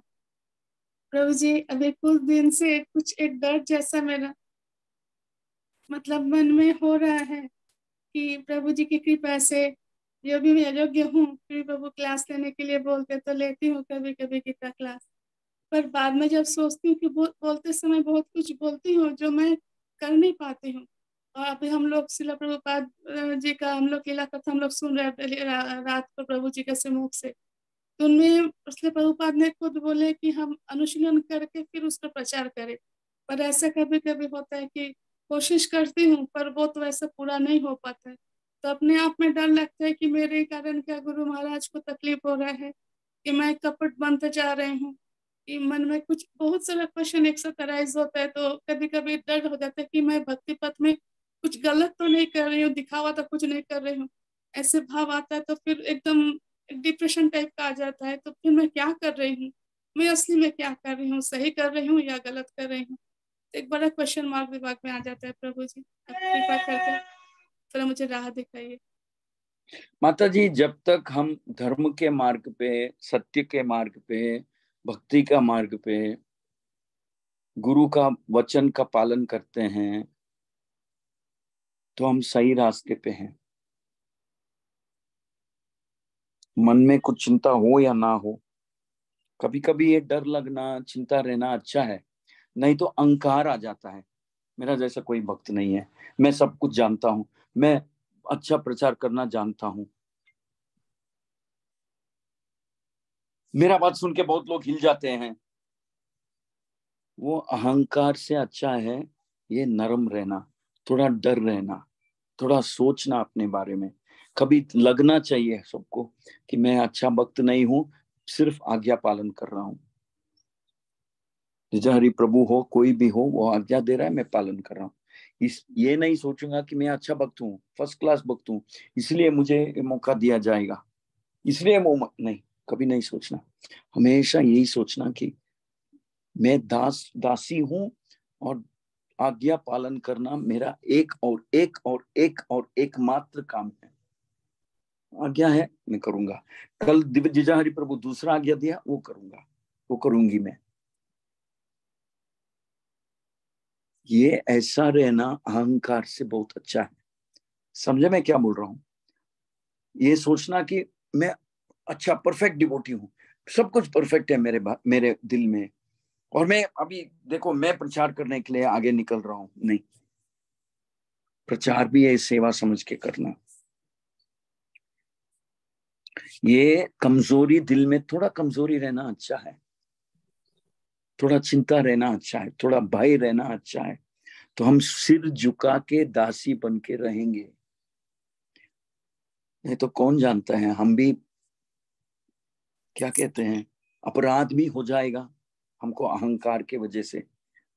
प्रभु जी, अभी कुछ दिन से कुछ एक डर जैसा मेरा मतलब मन में हो रहा है कि प्रभु जी की कृपा से जो भी मैं योग्य हूँ, फिर प्रभु क्लास लेने के लिए बोलते तो लेती हूँ कभी कभी गीता क्लास, पर बाद में जब सोचती हूँ कि बोलते समय बहुत कुछ बोलती हूँ जो मैं कर नहीं पाती हूँ। और अभी हम लोग शिला प्रभुपाद जी का हम लोग लीला कथा हम लोग सुन रहे रात को प्रभु जी के सम्मुख से, तो उनमें शिला प्रभुपाद ने खुद बोले कि हम अनुशीलन करके फिर उसका प्रचार करें। पर ऐसा कभी कभी होता है कि कोशिश करती हूँ पर वो तो वैसा पूरा नहीं हो पाता है, तो अपने आप में डर लगता है कि मेरे कारण क्या गुरु महाराज को तकलीफ हो रहा है, कि मैं कपट बनते जा रही हूँ, कि मन में कुछ बहुत सारा क्वेश्चन एक साथ अराइज होता है। तो कभी कभी डर हो जाता है कि मैं भक्ति पथ में कुछ गलत तो नहीं कर रही हूँ, दिखावा तो कुछ नहीं कर रही हूँ, ऐसे भाव आता है। तो फिर एकदम डिप्रेशन टाइप का आ जाता है। तो फिर मैं क्या कर रही हूँ, मैं असली में क्या कर रही हूँ, सही कर रही हूँ या गलत कर रही हूँ, एक बड़ा क्वेश्चन मार्क दिमाग में आ जाता है। प्रभु जी आप कृपा करके थोड़ा मुझे राह दिखाइए। माता जी, जब तक हम धर्म के मार्ग पे, सत्य के मार्ग पे, भक्ति का मार्ग पे, गुरु का वचन का पालन करते हैं तो हम सही रास्ते पे हैं। मन में कुछ चिंता हो या ना हो, कभी कभी ये डर लगना, चिंता रहना अच्छा है, नहीं तो अहंकार आ जाता है, मेरा जैसा कोई भक्त नहीं है, मैं सब कुछ जानता हूँ, मैं अच्छा प्रचार करना जानता हूँ, मेरा बात सुन के बहुत लोग हिल जाते हैं। वो अहंकार से अच्छा है ये नरम रहना, थोड़ा डर रहना, थोड़ा सोचना अपने बारे में। कभी लगना चाहिए सबको कि मैं अच्छा भक्त नहीं हूँ, सिर्फ आज्ञा पालन कर रहा हूँ। हरि प्रभु हो, कोई भी हो, वो आज्ञा दे रहा है, मैं पालन कर रहा हूँ। ये नहीं सोचूंगा कि मैं अच्छा भक्त हूँ, फर्स्ट क्लास भक्त हूँ, इसलिए मुझे मौका दिया जाएगा, इसलिए वो नहीं, कभी नहीं सोचना। हमेशा यही सोचना कि मैं दासी हूँ और आज्ञा पालन करना मेरा एक और एक और एक और एकमात्र काम है। आज्ञा है, मैं करूंगा। कल दिव्य जीजा हरि प्रभु दूसरा आज्ञा दिया, वो करूंगा, वो करूंगी मैं। ये ऐसा रहना अहंकार से बहुत अच्छा है। समझे मैं क्या बोल रहा हूँ? ये सोचना कि मैं अच्छा परफेक्ट डिवोटी हूँ, सब कुछ परफेक्ट है मेरे दिल में, और मैं अभी देखो मैं प्रचार करने के लिए आगे निकल रहा हूँ। नहीं, प्रचार भी है सेवा समझ के करना। ये कमजोरी दिल में, थोड़ा कमजोरी रहना अच्छा है, थोड़ा चिंता रहना अच्छा है, थोड़ा भय रहना अच्छा है, तो हम सिर झुका के दासी बन के रहेंगे। नहीं तो कौन जानता है, हम भी क्या कहते हैं अपराध भी हो जाएगा हमको अहंकार के वजह से।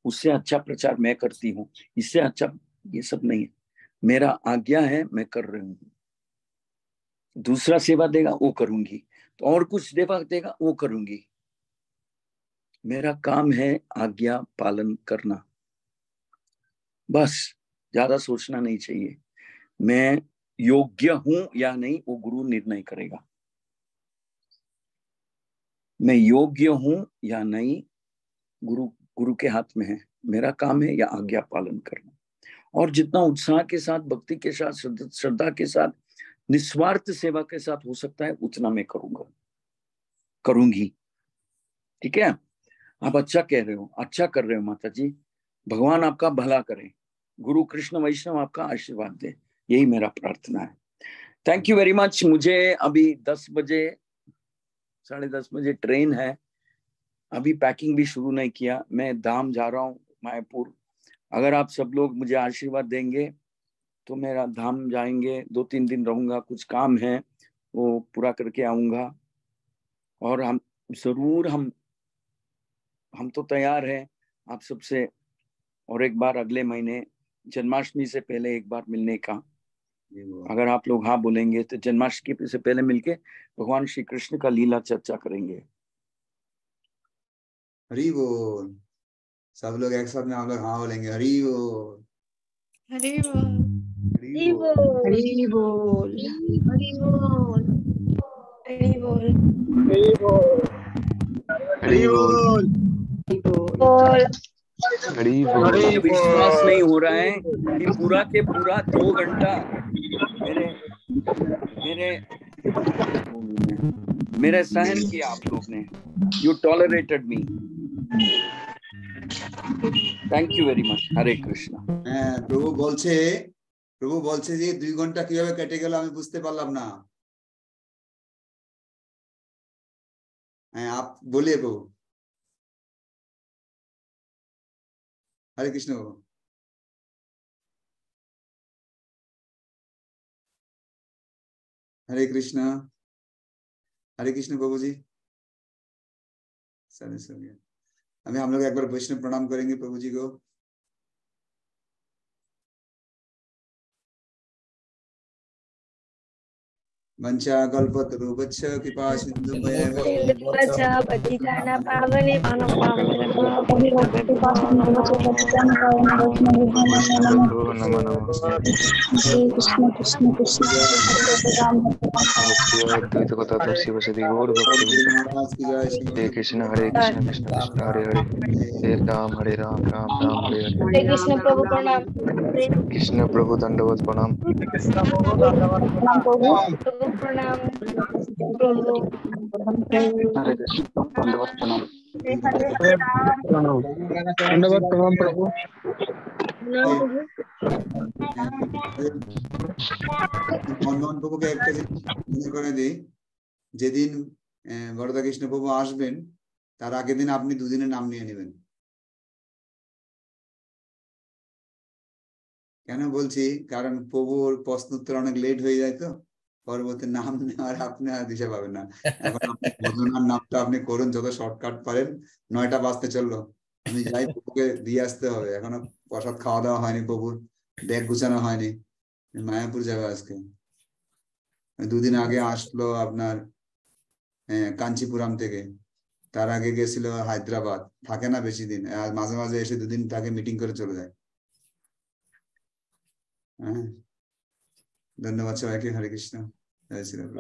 उससे अच्छा प्रचार मैं करती हूँ, इससे अच्छा ये सब नहीं है। मेरा आज्ञा है, मैं कर रही हूँ। दूसरा सेवा देगा वो करूंगी, तो और कुछ सेवा देगा वो करूंगी। मेरा काम है आज्ञा पालन करना, बस ज्यादा सोचना नहीं चाहिए। मैं योग्य हूं या नहीं वो गुरु निर्णय करेगा। मैं योग्य हूं या नहीं गुरु के हाथ में है। मेरा काम है या आज्ञा पालन करना, और जितना उत्साह के साथ, भक्ति के साथ, श्रद्धा के साथ, निस्वार्थ सेवा के साथ हो सकता है उतना मैं करूंगी। ठीक है, आप अच्छा कह रहे हो, अच्छा कर रहे हो माता जी। भगवान आपका भला करे, गुरु कृष्ण वैष्णव आपका आशीर्वाद दे, यही मेरा प्रार्थना है। Thank you very much. मुझे अभी 10 बजे 10:30 बजे ट्रेन है, अभी पैकिंग भी शुरू नहीं किया। मैं धाम जा रहा हूँ मायापुर। अगर आप सब लोग मुझे आशीर्वाद देंगे तो मेरा धाम जाएंगे, 2-3 दिन रहूंगा, कुछ काम है वो पूरा करके आऊंगा। और हम जरूर हम तो तैयार हैं आप सबसे, और एक बार अगले महीने जन्माष्टमी से पहले एक बार मिलने का, अगर आप लोग हाँ बोलेंगे तो जन्माष्टमी से पहले मिलके भगवान श्री कृष्ण का लीला चर्चा करेंगे। हरि बोल। सब लोग एक साथ में हम लोग हाँ बोलेंगे, हरि बोल, हरि बोल, हरि बोल, हरि बोल, हरि बोल, हरि बोल, हरि बोल, बोल। हरि बोल। मुझे विश्वास नहीं हो रहा है कि पूरा के पूरा 2 घंटा मेरे सहन किया आप लोग ने। You tolerated me, thank you very much. Hare Krishna. प्रभु বলছে যে 2 ঘন্টা কিভাবে কেটে গেল আমি বুঝতে পারলাম না। आप बोलिए प्रभु। हरे कृष्ण। हरे कृष्ण, हरे कृष्ण प्रभु जी। सॉरी अभी हम लोग एक बार वैष्णव प्रणाम करेंगे प्रभु जी को। वंचा कल्पतरुभ्यश्च कृपा सिन्धुभ्येव पतितानां पावने कृष्ण कृष्ण कृष्ण अद्वैत गदाधर शिवसदि गौर भक्त हरे कृष्ण कृष्ण कृष्ण हरे हरे हरे राम राम राम हरे हरे। हरे कृष्ण प्रभु प्रणाम। कृष्ण प्रभु दंडवत प्रणाम। प्रभु प्रणाम। प्रभु हरे कृष्ण दंडवत प्रणाम। दंडवत प्रणाम प्रभु। মনমোহন প্রভুকে একটা জিনিস মনে করে দিই, যেদিন বরদা কৃষ্ণ প্রভু আসবেন তার আগের দিন আপনি 2 দিনের নাম নিয়ে নেবেন। কেন বলছি, কারণ প্রভুর প্রশ্ন উত্তর অনেক লেট হয়ে যায়, তো পরবর্তী নাম নেওয়ার আপনি আর দিশা পাবেন না। এখন আপনি ভজনার নামটা আপনি করুন যত শর্টকাট পারেন। 9টা বাজতে চললো, আমি যাই, প্রভুকে দিয়ে আসতে হবে। এখনো প্রসাদ খাওয়া দাওয়া হয়নি, প্রভুর ব্যাগ গুছানো হয়নি। মায়াপুর যাবে আজকে। 2 দিন আগে আসলো আপনার কাঞ্চিপুরাম থেকে, তার আগে গেছিল হায়দ্রাবাদ, থাকে না বেশি দিন, আর মাঝে মাঝে এসে 2 দিন তাকে মিটিং করে চলে যায়। ধন্যবাদ সবাইকে। হরে কৃষ্ণ, জয় শ্রী রাম।